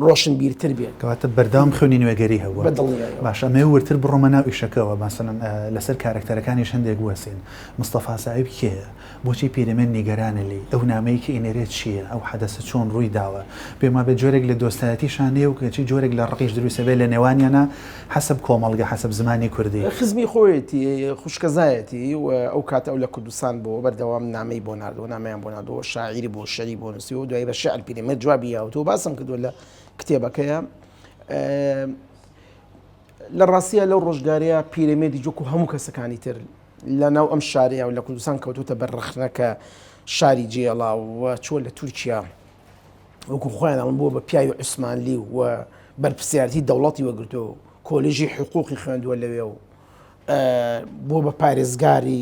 ڕۆشن بیرتر بێت کەواتە بەردەوام خوێنی نوێگەری هەبووە باشە ئەمێ ورتر بڕۆمە ناو ئیشەکەەوە مەسەڵەن لەسەر کارکتەرەکانیش هەندێک وەسین مستەفا سایب کێیە بۆچی پیرەمێرد نیگەرانە لی ئەو نامەیە کە ئینێرێت چییە ئەو حەدەسە چۆن ڕووی داوە پێما بێت جۆرێک لە دۆستایەتیشان هەیە و کەچی جۆرێک لە ڕقیش دروستە بێت لە نێوانیانە حەسب کۆمەڵگە حەسب زمانی کوردی خزمی خۆیەتی خوشکەزایەتی و ئەو کاتە ئەو لە کوردستان بۆ بەردەوام نامەی بۆ ناردەوە نامەیان بۆ ناردەوە شاعیری بۆ شەری بۆ نووسی و دوای بە شعر پیرەمێرد جوابی یاوتەوە باسم کردووە لە کتێبەکەیە لە ڕاستیە لەو ڕۆژگارەیە پیرەمێردی جۆک و هەموو کەسەکانی تر لە ناو ئەم شارەیە و لە کوردستان کەوتوتە بەرڕەخنەکە شاری جێڵا و چۆن لە تورکیا وەکو خۆیان ئەڵم بووە بە پیاوی عوسمانلی و بەرپرسیارەتی دەوڵەتی وەگرتەوە کۆلێژی حقوقی خوێندووە لەوێ و بۆ بە پارێزگاری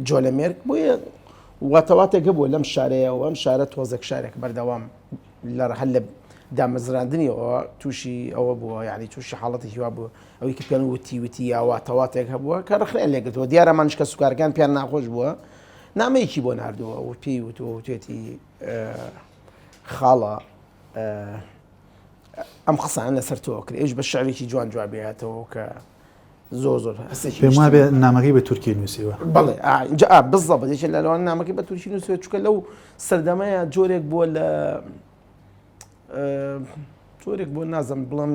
جۆلەمێرگ بۆیە واتەواتێک بووە لەم شارەیە و ئەم شارە تۆزێک شارێک بەردەوام هەر لە دامەزراندنیەوە تووشی ئەوە بووە یعنی تووشی حاڵەتی هیوا بووە ئەوەی کە پێیان وتی یاواتەواتێک هەبووە کە ڕخنیان لێگرتەوە دیارەمانشکە سوکارەکان پێیان ناخۆش بووە نامەیەکی بۆ ناردووە و پێی وتەوە توێتی خاڵە ئەم قسانە لەسەر تۆ کرد ئێش بە شعرێکی جوان جوابێتەوە کە زۆر پێم وابێ نامەکەی بە تورکی نووسیوە بەڵێ بزڵ بەدێکێک لە لەوان نامەکەی بە تورکی نووسیوە چونکە لەو سەردەمەیە جۆرێک بووە لە جۆرێک بۆ نازم بڵم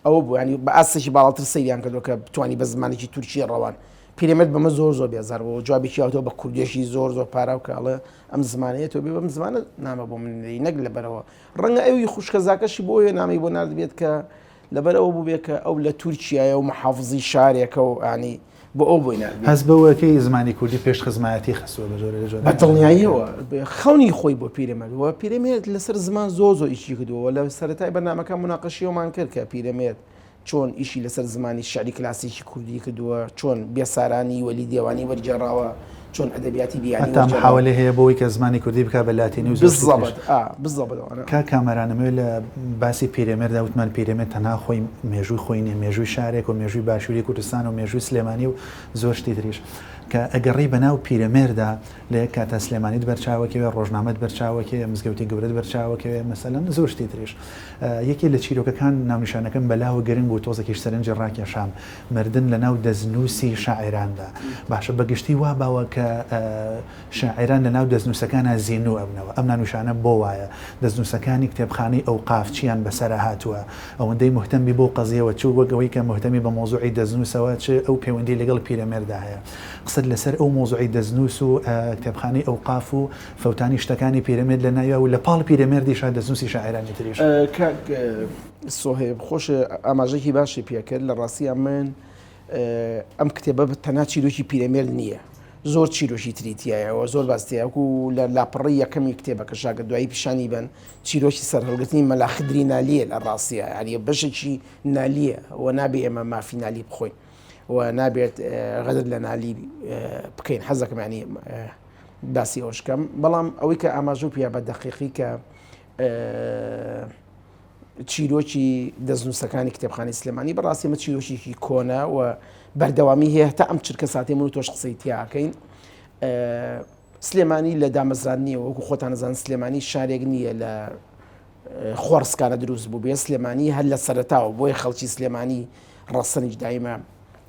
ئەوە بوو ینی بە ئاسێکی باڵاتر سەیریان کردەوە کە بتوانی بە زمانێکی تورکی ڕەوان پیرەمێرد بەمە زۆر بێزارەوە جوابێکی یاوتەوە بە کوردێشی زۆر پارا و کاڵە ئەم زمانەیەتەوە بێ بەم زمانە نامە بۆ من نەک لەبەرەوە ڕەنگە ئەوی خوشکەزاکەشی بۆیە نامی بۆ ناردبێت کە لەبەرەوە بوو بێت کە ئەو لە تورکیایە و محافزی شارێکە و ینی بۆ ئەو بۆی ناردبێت هەست بەوەکەی زمانی کوردی پێش خزمایەتی خستووە بە جۆرە بە دڵنیاییەوە خەونی خۆی بۆ پیرەمێرد و پیرەمێرد لەسەر زمان زۆر ئیشی کردووە لە سەرەتای بەرنامەکە مناقەشیەوەمان کرد کە پیرەمێرد چۆن ئیشی لەسەر زمانی شعری کلاسیکی کوردی کردووە چۆن بێسارانی وەلی دیوانی وەرجێڕاوە چۆن ئەدەبیاتی بیانی تا محاولە هەیە بۆی کە زمانی کوردی بکە بە لاتینی و بزڵبەت کا کامەرانەمە لە باسی پیرەمێردا وتمان پیرەمێرد تەنها خۆی مێژووی خۆی نیە مێژووی شارێک و مێژووی باشووری کوردستان و مێژووی سلێمانی و زۆر شتی تریش کە ئەگەڕی بەناو پیرەمێردا لە کاتە سلێمانیت بەرچاوەکەوێ ڕۆژنامەت بەرچاوەکەوێ مزگەوتی گەورەت بەرچاوەکەوێ مەسەلەن زۆر شتی تریش یەکێ لە چیرۆکەکان ناونیشانەکەم بەلاوە گەرنگ بوو تۆزێکیش سەرنجی ڕاکێشام مردن لە ناو دەستنووسی شاعراندا باشە بەگشتی وا باوە کە شاعران لە ناو دەستنووسەکانە زیینوو ئەبنەوە ئەم نانوشانە بۆ وایە دەستنووسەکانی کتێبخانەی ئەوقاف چیان بەسەرە هاتووە ئەوەندەی مهتەمی بۆ قەزیەوە چوو وەگەوەی کە مهتەمی بە مۆزوعی دەستنووسەوە چ ئەو پەیوەندی لەگەڵ پیرەمێردا هەیە قسەت لەسەر ئەو مۆزوعی دەستنووس و کتێبخانەی ئەوقاف و فەوتانی شتەکانی پیرەمێرد لە ناویە و لە پاڵ پیرەمێردیشا دەستنووسی شاعرانی تریش سۆهێب خۆش ئاماژەی باشی پێکرد لە ڕاستیە من ئەم کتێبە تەنها چیرۆکی پیرەمێرد نییە، زۆر چیرۆکی تریتیایەوە زۆر باستەیەکو لە لاپەڕی یەکەمی کتێبە کە شاگە دوایی پیشانی بن چیرۆکی سەرهەڵگرتنی مەلاخدری نالیە لە ڕاستیە یعنی بەشێکی نالیە و نابێ ئێمە مافی نالی بخۆین و نابێت غەدر لە نالی بکەین حەزەکەم ینی باسی ئەوشکەم بەڵام ئەوەی کە ئاماژوو پیا بە دەقیقی کە چیرۆکی دەستنووسەکانی کتێبخانی سلێمانی بەڕاستی ئمە چیرۆکێکی کۆنە و بەردەوامی هەیە تا ئەم چرکە ساتێ من و تۆش قسەی تیاکەین. سلێمانی لە دامەزران نییە وەکو خۆتان نەزان سلێمانی شارێک نییە لە خۆڕسکانە دروست بوو بێ سلێمانی هەر لە سەرەتاوە بۆی خەڵکی سلێمانی ڕەسەنیش دایمە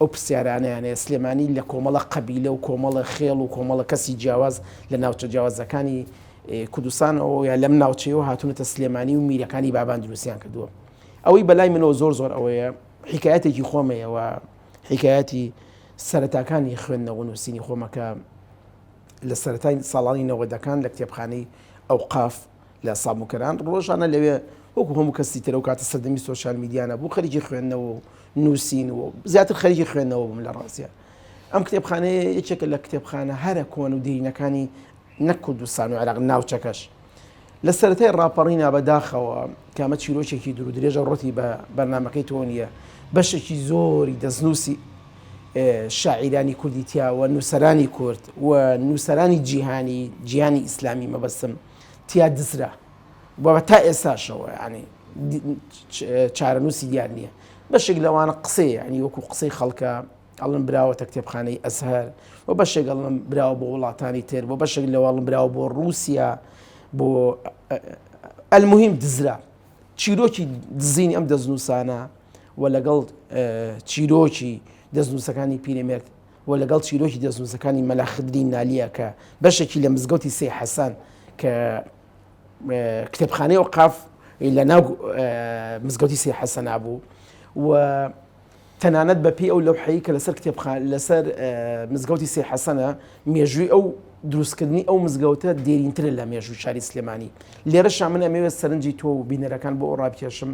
ئەو پرسیارانیانەیە سلێمانی لە کۆمەڵە قەبیلە و کۆمەڵە خێڵ و کۆمەڵە کەسی جیاواز لە ناوچە جیاوازەکانی کوردستانەوە یا لەم ناوچەیەوە هاتوونەتە سلێمانی و میرەکانی بابان دروستیان کردووە. ئەوەی بەلای منەوە زۆر ئەوەیە حیکایەتێکی خۆمەیەوە حیکایەتی سەرەتاکانی خوێندنەوە نووسینی خۆمەکە لە سەرەتای ساڵانی 90ەکان لە کتێبخانەی ئەوقاف لە سابموکەران ڕۆژانە لەوێ وەکو هەموو کەسی ترە و کاتە سەردەمی سۆشیال میدیانە بوو خەریکی خوێندنەوە و نووسین و زیاتر خەریکی خوێندنەوە بووم لە ڕاستیە. ئەم کتێبخانەیە یەکێکە لە کتێبخانە هەرە کۆن و دێرینەکانی نەک کوردستان و عێراق ناوچەکەش لە سەرەتای ڕاپەڕینا بەداخەوە کامە چیرۆکێکی دوور و درێژە ڕۆتی بە بەرنامەکەی تۆ نییە بەشێکی زۆری دەستنووسی شاعیرانی کوردی تیا و نووسەرانی کورد و نووسەرانی جیهانی ئیسلامی مەبەستم تیا دزرا بۆ تا ئێستاشەوە ینی چارەنووسی دیار نییە بەشێک لەوانە قسەی ینی وەکو قسەی خەڵکە ئەڵم براوەتە کتێبخانەی ئەزهەر و بەشێک ئەڵم براوە بۆ وڵاتانی تر بۆ بەشێک لەواڵم براوە بۆ رووسیا بۆ ئەلموهیم دزرا چیرۆکی دزینی ئەم دەستنووسانە و لەگەڵ چیرۆکی دەستنووسەکانی پیرەمێرد و لەگەڵ چیرۆکی دەستنووسەکانی مەلاخدری نالیە کە بەشێکی لە مزگەوتی سێ حەسەن کە کتێبخانەی ئەوقاف لە ناو مزگەوتی سێ حەسەن بوو و تەنانەت بە پێی ئەو لەوحەیە کە لەسەر لەسەر مزگەوتی سێ حەسەنە مێژووی ئەو دروستکردنی ئەو مزگەوتە دێرینترە لە مێژووی شاری سلێمانی لێرەشا من ئەمەوێت سەرنجی تۆ و بینەرەکان بۆ ئەو ڕابکێشم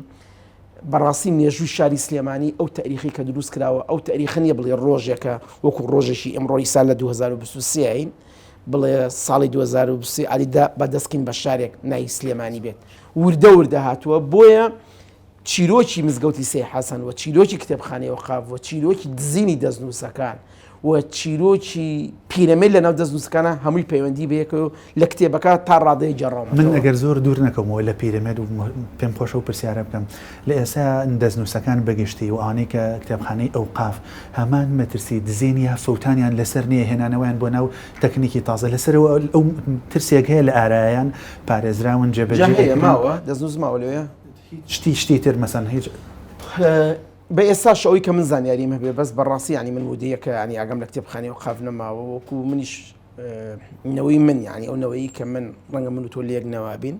بەڕاستی مێژووی شاری سلێمانی ئەو تاریخی کە دروست کراوە ئەو تاریخ نییە بڵێ ڕۆژێکە وەکو ڕۆژێکی ئەمڕۆی سال لە 2023 بڵێ ساڵی 2023 علیدا بەدەستکەین بە شارێک نای سلێمانی بێت وردە هاتووە بۆیە چیرۆکی مزگەوتی سێ حەسەن و چیرۆکی کتێبخانەی ئەوقاف و چیرۆکی دزینی دەستنووسەکان و چیرۆکی پیرەمێرد لە ناو دەستنووسەکانە هەمووی پەیوەندی بەیەکە و لە کتێبەکە تا ڕادەیە جەڕاومەوە. من ئەگەر زۆر دوور نەکەمەوە لە پیرەمێرد و پێم خۆشە و پرسیارە بکەم لە ئێستا دەستنووسەکان بەگشتی و ئانی کە کتێبخانەی ئەوقاف هەمان مەترسی دزین یا فەوتانیان لەسەر نییە هێنانەوەیان بۆ ناو تەکنیکی تازە لەسەرەوە ئەو ترسێک هەیە لە ئارایان پارێزراون جێبەجێ ماوە دەستنووس ماوە لەوێ شتی تر مەسەن هیچ بە ئێستا شەوەی کە من زانیاریم هەبێ بەس بەڕاستی ینی من ودەیە کە ینی ئاگەم لە کتێبخانەی ئەوقاف نەماوە وەکو منیش نەوەی من ینی ئەو نەوەی کە من ڕەنگە من و تۆ لەیەک نەوابین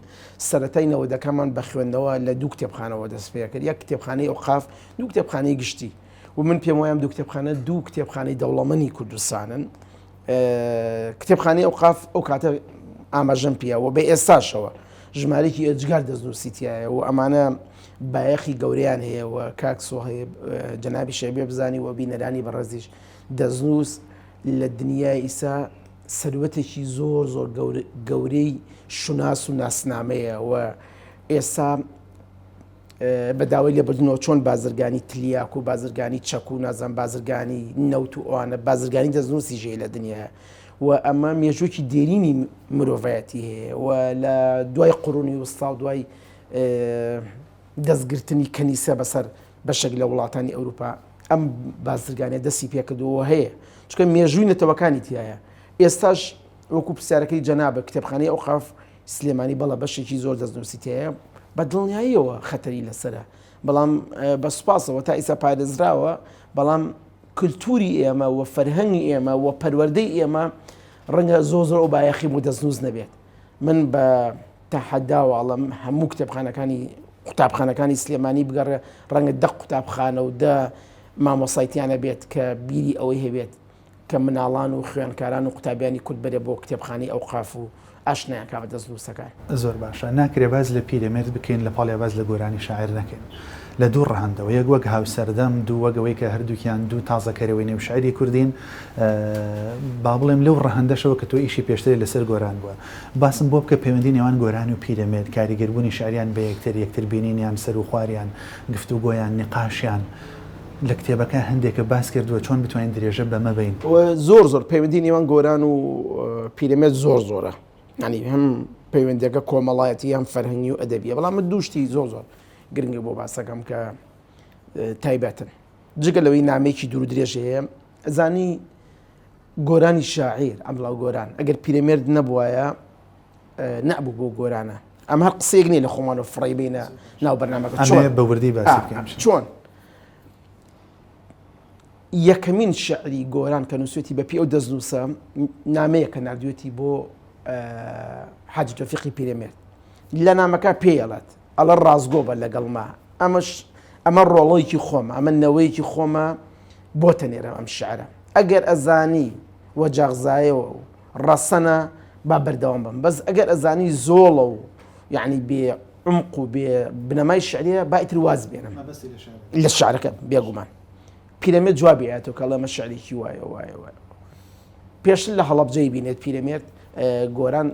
سەرەتای نەوەدەکەمان بە خوێندنەوە لە دوو کتێبخانەوە دەست پێ کرد یەک کتێبخانەی ئەوقاف دوو کتێبخانەی گشتی و من پێم وایە دوو کتێبخانە دوو کتێبخانەی دەوڵەمەندی کوردستانن کتێبخانەی ئەوقاف ئەو کاتە ئاماژەم پێیەوە بە ئێستاشەوە ژمارەی ئەجگار دەستنووسیتیایە و ئەمانە بایەخی گەورەیان هەیە و کاکسۆ هەیە جەنابی شەیبێ بزانی و بینەرانی بەڕێزیش دەستنووس لە دنیای ئیسا سەروەتێکی زۆر گەورەی شوناس و ناسنامەیە و ئێستا بەداوای لێبردنەوە چۆن بازرگانی تلیاک و بازرگانی چەک و نازان بازرگانی نەوت و ئەوانە بازرگانی دەستنووسی ژێ لە دنیا و ئەمە مێژووکی دێرینی مرۆڤایەتی هەیە و لە دوای قڕونی وستا و دوای دەستگرتنی کەنیسە بەسەر بەشێک لە وڵاتانی ئەوروپا ئەم بازرگانە دەستی پێکردەوە هەیە چکە مێژووی نەتەوەکانی تایە ئێستاش وەکو پرسیارەکەی جەنابە کتێبخانەی ئەوقاف سلێمانی بەڵە بەشێکی زۆر دەستنووسی تایە بە دڵنیاییەوە خەتەری لەسرە بەڵام بە سوپاسەوە تا ئیسا پارێزراوە بەڵام کللتوری ئێمە و فەرهەنگی ئێمە و پەروەردەی ئێمە ڕەنگە زۆر ئەو بایەخی و دەستنووس نەبێت من بە تەحەداوەڵم هەموو قوتابخانەکانی سلێمانی بگەڕێ ڕەنگە دە قوتابخانە و دە مامۆسایتیانە بێت کە بیری ئەوەی هەبێت کە مناڵان و خوێنکاران و قوتابیانی کورد بەرێ بۆ کتێبخانەی ئەوقاف و ئاشنایان کا بە دەستنووسەکان زۆر باشە ناکرێ باز لە پیرەمێرد بکەین لە پاڵیا باز لە گۆرانی شاعر نەکەین لە دوو ڕەهەندەوە یەک وەک هاوسەردەم دوو وەگەوەی کە هەردووکیان دوو تازەکەرەوەی نێو شاعری کوردین با بڵێم لەو ڕەهەندەشەوە کە تۆ ئیشی پێشتری لەسەر گۆران بووە باسم بۆ بکە پەیوەندی نێوان گۆران و پیرەمێرد کاریگەربوونی شاعریان بە یەکتر بینینیان سەر و خواريان گفتوگۆیان نقاشیان لە کتێبەکە هەندێکە باس کردووە چۆن بتوانین درێژە بەمە بین زۆر پەیوەندی نێوان گۆران و پیرەمێرد زۆرە ینی هەم پەیوەندەکە کۆمەڵایەتی هەم فەرهەنگی و ئەدەبیە بەڵام دووشتی زۆر گرنگە بۆ باسەکەم کە تایبەتن جگە لەوەی نامێکی دوور درێژ هەیە ئەزانی گۆرانی شاعیر ئەمڵاو گۆران ئەگەر پیرەمێرد نەبووایە نەبوو بۆ گۆرانە ئەم هەر قسەیەک نیە لە خۆمان و فڕی بینە ناو بەرنامەکە بە وردی باسی بکەین چۆن یەکەمین شعری گۆران کە نووسێتی بە پێ ئەو دەستنووسە نامەیە کە نردوێتی بۆ حاجی تۆفیقی پیرەمێرد لە نامەکە پێڵات ئەڵە ڕازگۆ بە لەگەڵما ئەمە ڕۆڵەیەکی خۆمە ئەمە نەوەیەکی خۆمە بۆ تەنێرە ئەم شعرە ئەگەر ئەزانی وەجاغزایەوە و ڕەسەنە با بەردەوام بم بەس ئەگەر ئەزانی زۆڵە و یعنی بێ عمق و بێ بنەمای شعریە با ئیتر واز بێنم لە شعرەکە بێگومان پیرەمێرد جوابی ئەتۆ کە ئەمە شعرێکی وایە پێشتر لە هەڵەبجەی بینێت پیرەمێرد گۆران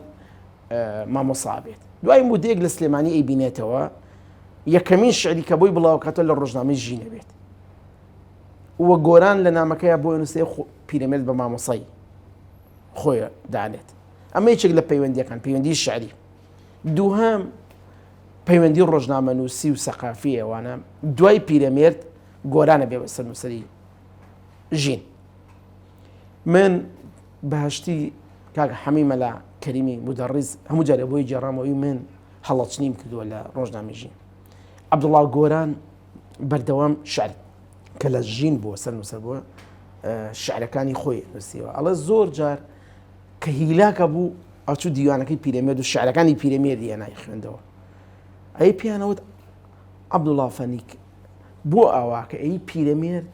مامۆسا بێت دوای مودەیەک لە سلێمانی ئەی بینێتەوە یەکەمین شعری کە بۆی بڵاوکاتە لە ڕۆژنامەی ژینە بێت وە گۆران لە نامەکەیە بۆ نووسێ پیرەمێرد بە مامۆسای خۆیە دانێت ئەمە یەکێک لە پەیوەندیەکان پەیوەندی شعری دووهەم پەیوەندی ڕۆژنامە نووسی و سەقافی ئەوانە دوای پیرەمێرد گۆرانە بێ بەسەر نووسەری ژین من بەهشتی کاک حەمی مەلا کەریمی مدەڕیز هەموو جارێ بۆی جێڕامەوەی من هەڵەچنیم کردووە لە ڕۆژنامەی ژین عەبدوڵڵا گۆران بەردەوام شعر کە لە ژین بووە سەر نووسەر بووە شعرەکانی خۆی نووسیوە ئەڵە زۆر جار کە هیلاکە بوو ئەچوو دیوانەکەی پیرەمێرد و شعرەکانی پیرەمێردی هێنای خوێندەوە ئەی پیانەوت عەبدوڵڵا فەنیک بۆ ئاوا کە ئەی پیرەمێرد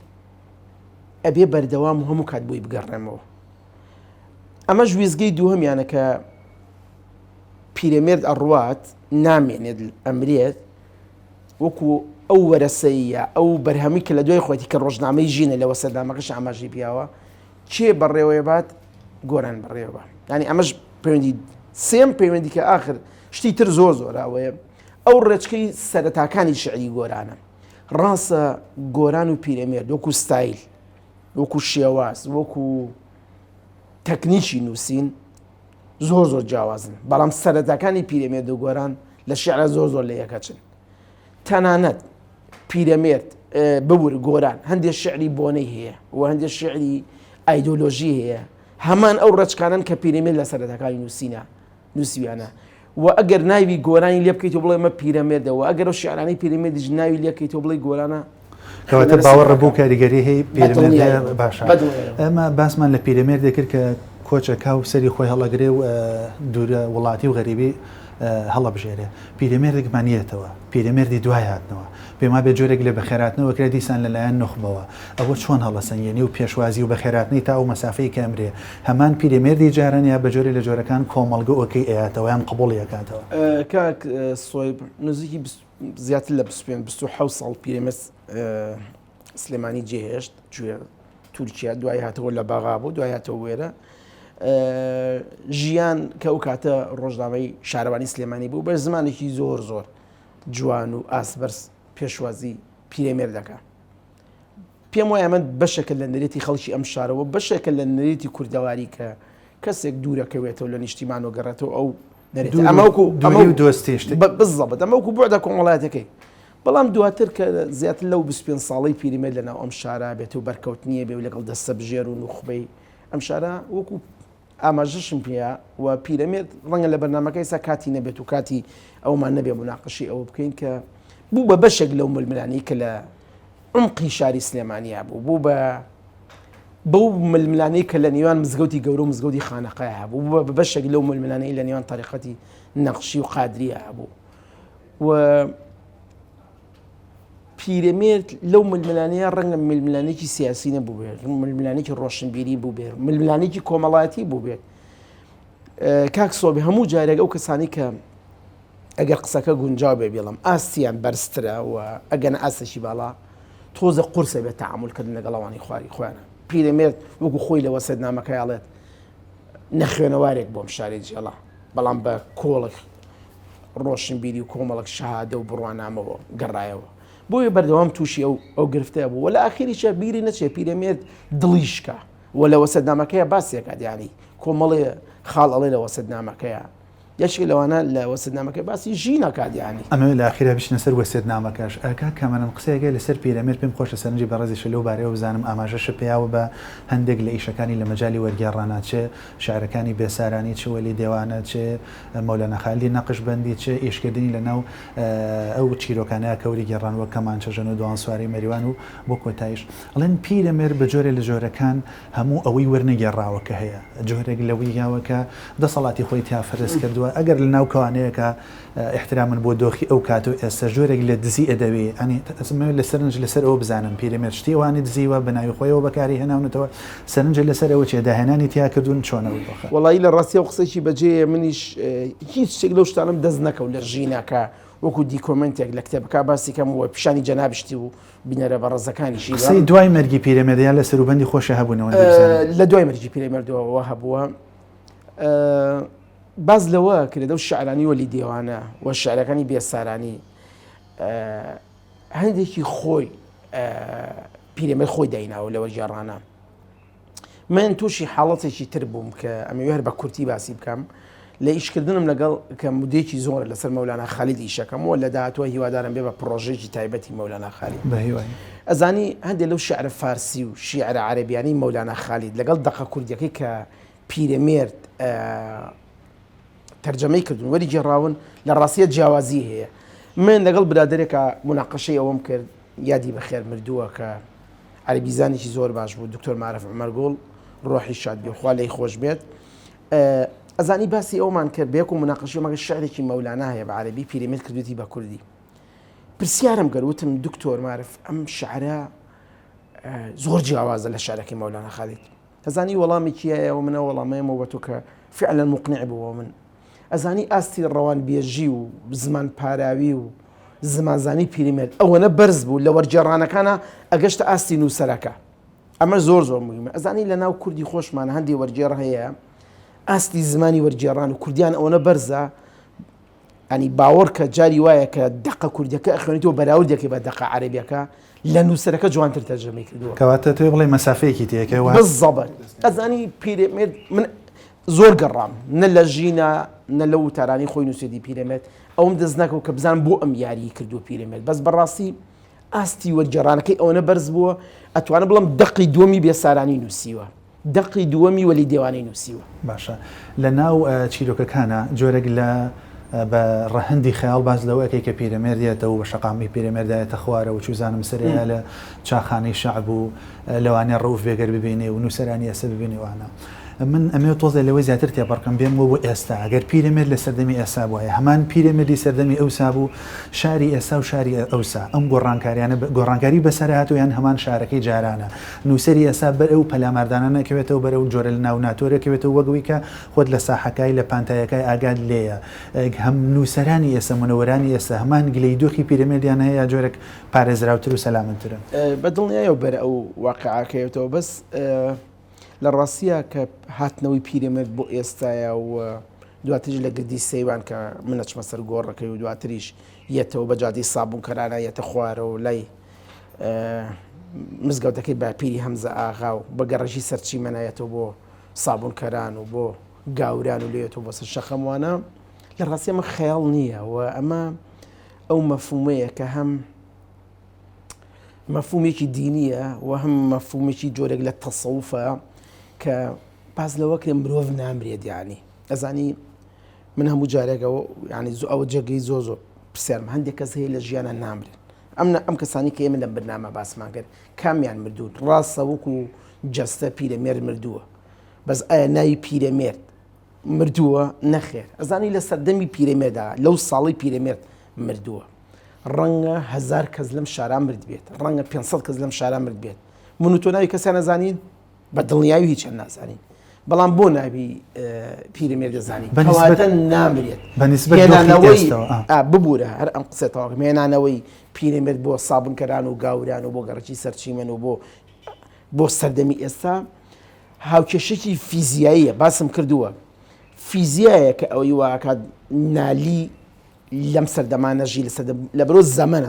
ئەبێ بەردەوام و هەموو کات بۆی بگەڕێمەوە ئەمەش ویزگەی دووهەمیانە کە پیرەمێرد ئەڕوات نامێنێت ئەمرێت وەکو ئەو وەرەسەیە ئەو بەرهەمی کە لە دوای خۆتی کە ڕۆژنامەی ژینە لەوە سەردامەکەش ئاماژەی پیاوە چێ بەڕێوەیە بات گۆران بەڕێوە ینی ئەمەش پەیوەندی سێم پەیوەندی کە ئاخر شتی تر زۆر ئەوەیە ئەو ڕێچکەی سەرەتاکانی شعری گۆرانە ڕاستە گۆران و پیرەمێرد وەکو ستایل وەکو شێواز وەکو تەکنیکی نووسین زۆر جیاوازن بەڵام سەرەتاکانی پیرەمێرد و گۆران لە شیعرە زۆر لە یەکەچن تەنانەت پیرەمێرد ببور گۆران هەندێک شعری بۆنەی هەیە و هەندێک شعری ئایدۆلۆژی هەیە هەمان ئەو ڕەچکانن کە پیرەمێرد لە سەرەتاکانی نووسیویانە و ئەگەر ناوی گۆرانی لێ بکەیتەوە بڵێ مە پیرەمێردەوە ئەگەر ئەو شیعرانەی پیرەمێردیش ناوی لێ بکەیتەوە بڵێ گۆرانە کەواتە باوەڕ بوو کاریگەری هەیە پیرەمێرد باشە ئەمە باسمان لە پیرەمێرد دەکرد کە کۆچەکە و سەری خۆی هەڵەگرێ و دوورە وڵاتی و غەریبی هەڵەبژێرێ پیرەمێردێک مانیێتەوە پیرەمێردی دوای هاتنەوە پێما بێ جۆرێک لە بەخێراتنەوە کرا دیسان لەلایەن نخبەوە ئەوە چۆن هەڵەسەنگێنی و پێشوازی و بەخێراتنی تا و مەسافەی کەمرێ هەمان پیرەمێردی جارانیا بە جۆرێ لە جۆرەکان کۆمەڵگە ئۆکەی ئەیاتەوە یان قبوڵی ئەکاتەوە کاک سۆیب نزیکی زیاتر لە 27 ساڵ پیرەمێرد سلێمانی جێهێشت گوێ تورکیا دوای هاتەوە لە باغا بوو دوای هاتەوە وێرە ژیان کە ئەو کاتە ڕۆژنامەی شارەوانی سلێمانی بوو بە زمانێکی زۆر جوان و ئاسبەرز پێشوازی پیرەمێردەکە پێم وایە ئەمە بەشێکە لە نەرێتی خەڵکی ئەم شارەوە بەشێکە لە نەرێتی کوردەواری کە کەسێک دوورەکەوێتەوە لە نیشتیمان و گەڕێتەوە ئەو نەرێت ئەمە دۆستیشت بزەبێت ئەمە وەکو بوعدە کۆمەڵایەتەکەی بەڵام دواتر کە زیاتر لەو 25 ساڵەی پیرەمێرد لەناو ئەم شارە بێت و بەرکەوتنیە بێ و لەگەڵ دەستە بژێر و نوخبەی ئەم شارە وەکو ئاماژەشم پێە و پیرەمێرد ڕەنگە لە بەرنامەکەی سا کاتی نەبێت و کاتی ئەومان نەبێ مناقەشی ئەوە بکەین کە بوو بە بەشێک لەو ململانی کە لە عمقی شاری سلێمانیا بوو بە بەو ململانەی کە لە نێوان مزگەوتی گەورە و مزگەوتی خانەقەیە هەبوو بە بەشێک لەو ململانەی لە نێوان تاریقەتی نەقشی و قادریە هەبوو و پیرەمێرد لەو ململانەیە ڕەنگە ململانێکی سیاسی نەبوو بێت ململانێکی ڕۆشنبیری بوو بێت ململانێکی کۆمەڵایەتی بوو بێت کاک سۆبی هەموو جارێک ئەو کەسانی کە ئەگەر قسەکە گونجاو بێ بێڵم ئاستیان بەرزترە و ئەگەنە ئاستێکی باڵا تۆزە قورسە بێت تەعاملکردن لەگەڵەوانی خواری خۆیانە پیرەمێرد وەکو خۆی لە وەسەدنامەکەی ئاڵێت نەخوێنەوارێک بۆم شاری جێڵا بەڵام بە کۆڵک ڕۆشنبیری و کۆمەڵک شەهادە و بڕوانامەوە گەڕایەوە بۆیە بەردەوام تووشی ئەو گرفتەیە بوو وە لە ئاخریشە بیری نەچێ پیرەمێرد دڵیشکە وە لە وەسەدنامەکەیە باسێکات یانی کۆمەڵێ خاڵ ئەڵێ لە وەسەدنامەکەیە یەشێک لەوانە لە وەسەدنامەکەی باسی ژی نەکات یانی ئەمە لە ئاخیرا بچنە سەر وەسەدنامەکەش ئەکا کەمەنم قسەیەکە لەسەر پیرەمێرد پێم خۆشە سەرنجی بەڕێزیشە لەو بارەیەوە بزانم ئاماژەشە پێیاوە بە هەندێک لە ئیشەکانی لە مەجای وەرگێڕانە چێ شارەکانی بێسارانی چ وەلی دێوانە چێ مەولەنا خالیدی نەقشبەندی چێ ئیشکردنی لەناو ئەو چیرۆکانەیە کەوری گێڕانوە کەمانچە ژەن و دوان سواری مەریوان و بۆ کۆتاییش ئەڵێن پیرەمێرد بە جۆرێ لە جۆرەکان هەموو ئەوەی وەرنەگێڕاوە کە هەیە جۆرێک لەوەی یاوە کە دەسەڵاتی خۆی تیافرس کردووە ئەگەر لە ناو کەوانەیەکە احترامن بۆ دۆخی ئەو کات و ئێستا جۆرێک لە دزی ئەدەوێ ئەنی لە سەرنج لەسەر ئەوە بزانم پیرەمێرد شتیوانی دزیوە بەناوی خۆیەوە بەکاری هێناونەتەوە سەرنج لەسەر ئەوە چێ داهێنانی تیا کردوون چۆنەوە وڵی لە ڕاستی و قسەی بەجێ منیش هیچ شتێک لەو شتانم دەست نەکەوت لە ژیناکە وەکو دیکۆمنتێک لە کتێبەکە باسی کەم وە پیشانی جەنابشتی و بینەرە بەڕێزەکانیشی دوای مەرگی پیرەمێردیان لە سەروبەندی خۆشە هەبوونەوە لە دوای مەرگی پیرەمێردەوە هەبووە باز لەوە کرێت و شعرانی وەلی دێوانە و شعرەکانی بێسارانی هەندێکی خۆی پیرەمێرد خۆی دایناوە لەوە جێڕانە من تووشی حاڵەتێکی تر بووم کە ئەمە هەر بە کورتی باسی بکەم لە ئیشکردنم لەگەڵ کە مودێکی زۆر لەسەر مەولانە خالید ئیشەکەم و لە داهاتوە هیوادارم بێ بە پرۆژێکی تایبەتی مەولانە خالید ئەزانی هەندێک لەو شعرە فارسی و شیعرە عەرەبیانی مەولانە خالید لەگەڵ دەقە کوردیەکەی کە پیرەمێرد تەرجەمەی کردون وەری جێڕاون لە ڕاستیە جیاوازی هەیە من لەگەڵ برادێکە مناقەشەی ئەوەم کرد یادی بەخێر مردووە کە عەرەبیزانێکی زۆر باش بوو دکتۆر معرەف عومەرگوڵ ڕۆحی شاد بێ خوا لێی خۆش بێت ئەزانی باسی ئەومان کرد بەیەک و مناقەشی مەگە شعرێکی مەولانە هەیە بە عەرەبی پیرەمێرد کردوێتی بە کوردی پرسیارم کرد وتم دکتۆر معرەف ئەم شعرە زۆر جیاوازە لە شعرەکەی مەولانە خالید ئەزانی وەڵامێکی هەیە و منە وەڵامەیەمەوە بە تۆ کە فعلا مقنع بووە من ئەزانی ئاستی ڕەوان بێژی و زمان پاراوی و زمانزانی پیرەمێرد ئەوەنە بەرز بوو لە وەرجێڕانەکانە ئەگەشتە ئاستی نووسەرەکە ئەمە زۆر مهمە ئەزانی لە ناو کوردی خۆشمانە هەندی وەرجێڕ هەیە ئاستی زمانی وەرجێڕان و کوردیان ئەوەنە بەرزە ئەنی باوەڕ کە جاری وایە کە دەقە کوردیەکە ئەخوێنیتەوە بەراوردێکی بە دەقە عەرەبیەکە لە نووسەرەکە جوانتر تەرجەمەی کردووە کەواتە توێ بڵێ مەسافەیەکی تێکەوە بالضبط ئەزانی پیرەمێرد من زۆر گەڕام نە لە ژینە نە لە وتارانی خۆی نووسێتی پیرەمێرد ئەوم دەست نەکەوت کە بزان بۆ ئەم یاری کردو پیرەمێرد بەس بەڕاستی ئاستی وەرجێڕانەکەی ئەوەنە بەرز بووە ئەتوانە بڵم دەقی دووەمی بێسارانی نووسیوە دەقی دووەمی وەلی دێوانەی نووسیوە باشە لە ناو چیرۆکەکانە جۆرەك لە بە ڕەهەندی خەیاڵ باز لەوەکەی کە پیرەمێردێتەوە بە شەقامی پیرەمێردایەتە خوارە و چوزانم سەرەیە لە چاخانەی شەعب و لەوانەیە ڕەوف بێگەر ببینێ و نووسەرانی ئێستا ببینێوانە من ئەمێ تۆزە لەوەی زیاتر تێپەڕکەم بێم بۆ ئێستا ئەگەر پیرەمێرد لە سەردەمی ئێستا بووایە هەمان پیرەمێردی سەردەمی ئەوسا بوو شاری ئێستا و شاری ئەوسا ئەم گۆڕانکاریانە گۆڕانکاری بەسەر هاتوویان هەمان شارەکەی جارانە نووسەری ئێستا بەر ئەو پەلاماردانە نەکەوێتەوە بەرە و جۆرە لە ناو ناتۆرەکەوێتەوە وەگوی کە خۆت لە ساحەکای لە پانتایەکای ئاگاد لێیە هەم نووسەرانی ئێستا منەوەرانی ئێستا هەمان گلەی دۆخی پیرەمێردیان هەیە جۆرێک پارێزراوتر و سەلامەترن بەدڵنیایە بەرە ئەو واقعاکەوێتەوە بەس لە ڕاستیە کە هاتنەوەی پیرەمێرد بۆ ئێستایە و دواتریش لە گردی سەیوان کە منەچمە سەر گۆڕەکەی و دواتریش یەتەوە بە جادی سابوونکەرانە یەتە خوارە و لای مزگەوتەکەی باپیری هەمزە ئاغا و بە گەڕەژی سەرچی مەنایەتەوە بۆ سابوونکەران و بۆ گاوران و لێتەوە بۆ سەر شەخەموانە لە ڕاستی ئەمە خەیاڵ نییە و ئەمە ئەو مەفهومەیە کە هەم مەفهومێکی دینیە و هەم مەفهومێکی جۆرێک لە تەسەوفە کە باز لەوەکرێ مرۆڤ نامرێت یانی ئەزانی من هەموو جارێکەوە ینی ئەوە جێگەی زۆ پرسیارم هەندێک کەس هەیە لە ژیانە نامرێت ئەم کەسانی کە ئێمە لە بەرنامە باسمان کرد کامیان مردوون ڕاستە وەکو جەستە پیرەمێرد مردووە بەس ئایا ناوی پیرەمێرد مردووە نەخێر ئەزانی لە سەردەمی پیرەمێردا لەو ساڵی پیرەمێرد مردووە ڕەنگە 1000 کەس لەم شاران مرد بێت ڕەنگە 500 کەس لەم شاران مرد بێت من و تۆ ناوی کەسیان نەزانین بە دڵنیایی هیچیان نازانین بەڵام بۆ ناوی پیرەمێرد دەزانی بەنسبەت- کەواتە نامرێت بەنسبەت دۆخی هێنانەوەی ئێستەوە ببوورە هەر ئەم قسێتەوە هێنانەوەی پیرەمێرد بۆ سابنکەران و گاوران و بۆ گەڕکی سەرچیمەن و بۆ سەردەمی ئێستا هاوکێشێکی فیزیاییە باسم کردووە فیزیایە کە ئەوەی واکات نالی لەم سەردەمانەژی لە بەرۆ زەمن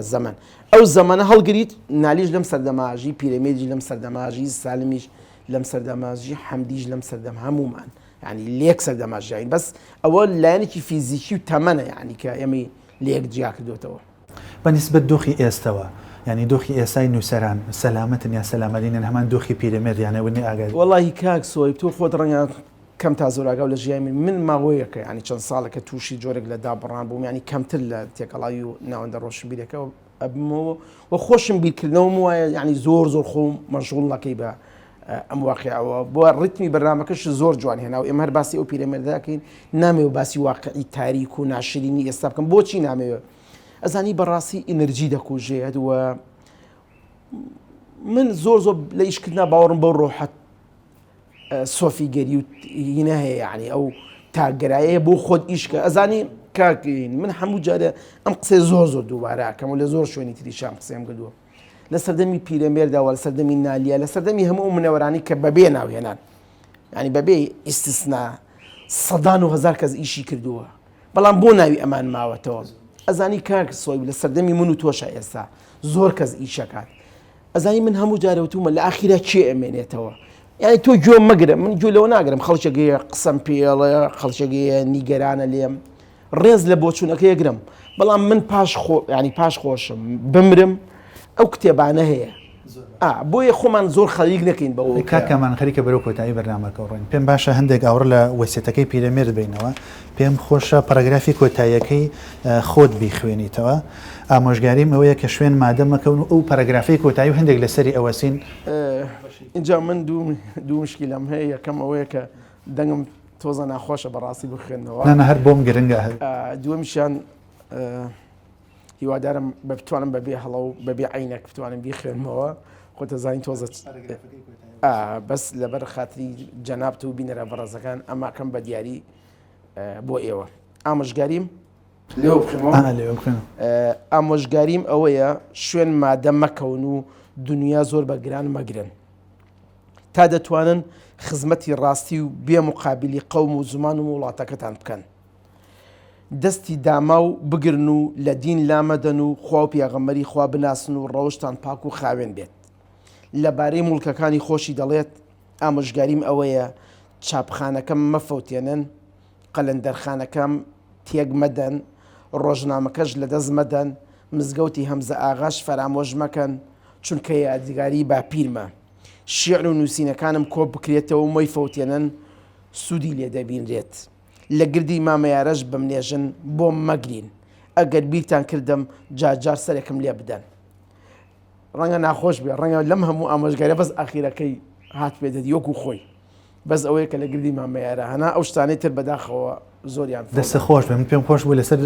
ئەو زەمانە هەڵگریت نالیش لەم سەردەماژی پیرەمێردی لەم سەردەماژی سالمیش لەم سەردەماژی حەمدیش لەم سەردەم هەمومان ینی لێک سەردەماژین بەس ئەوە لایەنێکی فیزیکی و تەمەنە ینی کە ئێمە لێک جیا کردوێتەوە بەنسبەت دۆخی ئێستەوە ینی دۆخی ئێستای نووسەران سەلامەتن یا سەلامەتینن هەمان دۆخی پیرەمێرد یانەوەنی ئاگات وەڵی کاک سۆی تۆ خۆت ڕەنگە کەم تا زۆراگەاو لە ژیانی من ماوەیەکە ینی چەند ساڵێکە تووشی جۆرێک لە دابڕان بووم ینی کەمتر لە تێکەڵاوی و ناوەندە ڕۆشنبیرەکەەوە ئەبمەوە و خۆشم بیرکردنەوەم وایە ینی زۆر خۆم مەشغوڵەکەی بە ئەم واقعەوە بۆ ڕتمی بەرنامەکەش زۆر جوان هێنا و ئێمە هەر باسی ئەو پیرەمێردەکەین نامەوە باسی واقعی تاریک و ناشرینی ئێستا بکەم بۆچی نامەوە ئەزانی بەڕاستی ئینەرجی دەکوژێت و من زۆر لە ئیشکردنا باوەڕم بەو ڕۆحەت سۆفی گەری و هینە هەیە یعنی ئەو تاگەرایە بۆ خۆت ئیشکە ئەزانی کاکەین من هەموو جارە ئەم قسەی زۆر دووبارەکەم و لە زۆر شوێنی تریشام قسەم کردووە لە سەردەمی پیرەمێرداوە لە سەردەمی نالیە لە سەردەمی هەموو منەوەرانی کە بەبێ ناوهێنان ینی بەبێ ئیسtisنا سەدان و هەزار کەس ئیشی کردووە بەڵام بۆ ناوی ئەمان ماوەتەوە ئەزانی کاک سۆی لە سەردەمی من و تۆشە ئێستا زۆر کەس ئیشەکات ئەزانی من هەموو جارەوتومە لە ئاخیرا چێ ئەمێنێتەوە یعنی تۆ گوێم مەگرم من گوێ لەوە ناگرم خەڵکێکەیە قسەم پێڵێ خەڵکێکەیە نیگەرانە لێم ڕێز لە بۆچوونەکە یەگرم بەڵام من پاش خۆشم بمرم ئەو کتێبانە هەیە بۆیە خۆمان زۆر خەریک نەکەین بەەوە کاکەمان خەریکە بەرەو کۆتایی بەرنامەکە ڕۆین پێم باشە هەندێک ئاوڕە لە وەسیەتەکەی پیرەمێرد بینەوە پێم خۆشە پەرەگرافی کۆتاییەکەی خۆت بیخوێنیتەوە ئامۆژگاریم ئەوەیە کە شوێن مادەمەکەون و ئەو پەرەگرافی کۆتایی و هەندێک لەسەری ئەوەسین اینجا من دوو مشکلم هەیە یەکەم ئەوەیە کە دەنگم تۆزە ناخۆشە بەڕاستی بخوێنەوە نانە هەر بۆم گرنگە دووەمیشیان هیوادارم بتوانم بەبێ هەڵە و بەبێ عینەک بتوانم بیخوێنمەوە خۆتە زانین تۆزە بەس لەبەر خاتری جەنابت و بینەرە بەڕێزەکان ئەماکەم بە دیاری بۆ ئێوە ئامۆژگاریم ئامۆژگاریم ئەوەیە شوێن مادە مەکەون و دنیا زۆر بەگران مەگرن تا دەتوانن خزمەتی ڕاستی و بێ مقابلی قەوم و زمان و وڵاتەکەتان بکەن دەستی داما و بگرن و لە دین لامەدەن و خوا و پێغەمبەری خوا بناسن و ڕەوشتان پاک و خاوێن بێت لەبارەی موڵکەکانی خۆشی دەڵێت ئامۆژگاریم ئەوەیە چاپخانەکەم مەفەوتێنن قەلەندەرخانەکەم تێک مەدەن ڕۆژنامەکەش لەدەست مەدەن مزگەوتی هەمزە ئاغاش فەرامۆژ مەکەن چونکە یادگاری باپیرمە شیعر و نووسینەکانم کۆ بکرێتەوە مۆی فەوتێنن سوودی لێ دەبینرێت لە گردی مامەیارەش بمنێژن بۆ مەگرین ئەگەر بیرتان کردم جاجار سەرێکم لێ بدەن ڕەنگە ناخۆش بێ ڕەنگە لەم هەموو ئامۆژگارە بەس ئاخیرەکەی هات پێدەدی وەکو خۆی بەس ئەوەیە کە لە گردی مامەیارە هەنا ئەو شتانەی تر بەداخەوە زۆریان دەستە خۆش بێ من پێم خۆش بوو لەسەر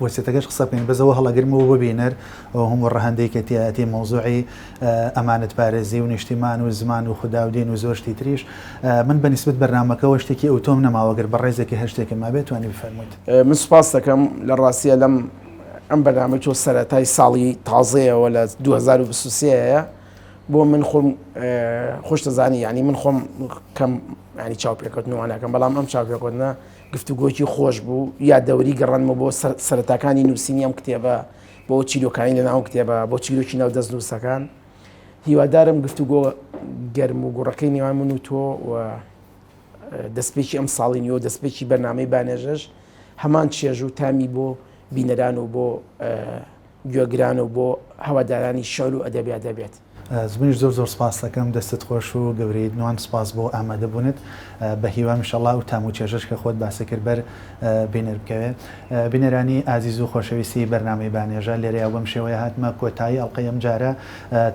وەسیەتەکەش قسە بکەین بەزەوە هەڵەگرمەوە ببینەر هەموو ڕەهەندەی کە تیاەتی مۆزوعی ئەمانەت پارێزی و نیشتیمان و زمان و خوداودین و زۆر شتی تریش من بەنسبت بەرنامەکەەوە شتێکی ئەوتۆم نەماوەگەر بە ڕێزێکی هەر شتێکم ما بێت توانی بفەرموویت من سوپاس دەکەم لە ڕاستیە لەم ئەم بەرنامە تۆ سەرەتای ساڵی تازەیەوە لە 2023ەیە بۆ من خۆم خۆش دەزانی ینی من خۆم کەم ینی چاوپێکەوتنەوەناکەم بەڵام ئەم چاوپێکەوتنە گفتوگۆکی خۆش بوو یا دەوری گەڕانمە بۆ سەرەتاکانی نووسینی ئەم کتێبە بۆ چیرۆکانی لە ناو کتێبە بۆ چیرۆکی ناو دەست نووسەکان هیوادارم گفتوگۆ گەرم و گوڕەکەی نێوان من و تۆ و دەستپێکی ئەم ساڵی نیۆ دەستپێکی بەرنامەی بانێژەش هەمان چێژ و تامی بۆ بینەران و بۆ گوێگران و بۆ هەوادارانی شەعر و ئەدەبیات دەبێت زمانیش زۆر سپاس دەکەم دەستت خۆش و گەورەی نوان سپاس بۆ ئامادەبوونت بە هیوام انشاءالله و تام و چێژەش کە خۆت باسی کرد بەر بینەر بکەوێت بینەرانی ئازیز و خۆشەویستی بەرنامەی بانێژە لێرەیە بەم شێوەیە هاتمە کۆتایی ئەڵلقەی ئەم جارە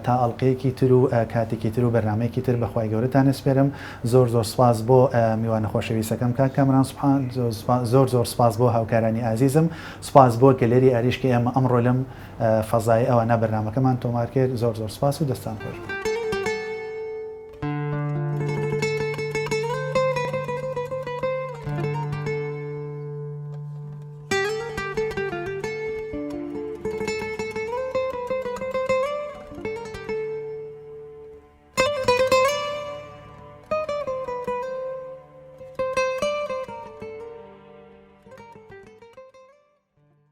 تا ئەڵلقەیەکی تر و کاتێکی تر و بەرنمەیەکی تر بەخوای گەورەتان ئەسپێرم زۆر سپاس بۆ میوانە خۆشەویستەکەم کاک کامران سوبحان زۆر سپاس بۆ هاوکارانی ئازیزم سپاس بۆ گەلێری ئەریشکی ئێمە ئەمڕۆ لەم فەزای ئەوە نە بەرنامەکەمان تۆمار کرد زۆر سپاس و دەستان خۆش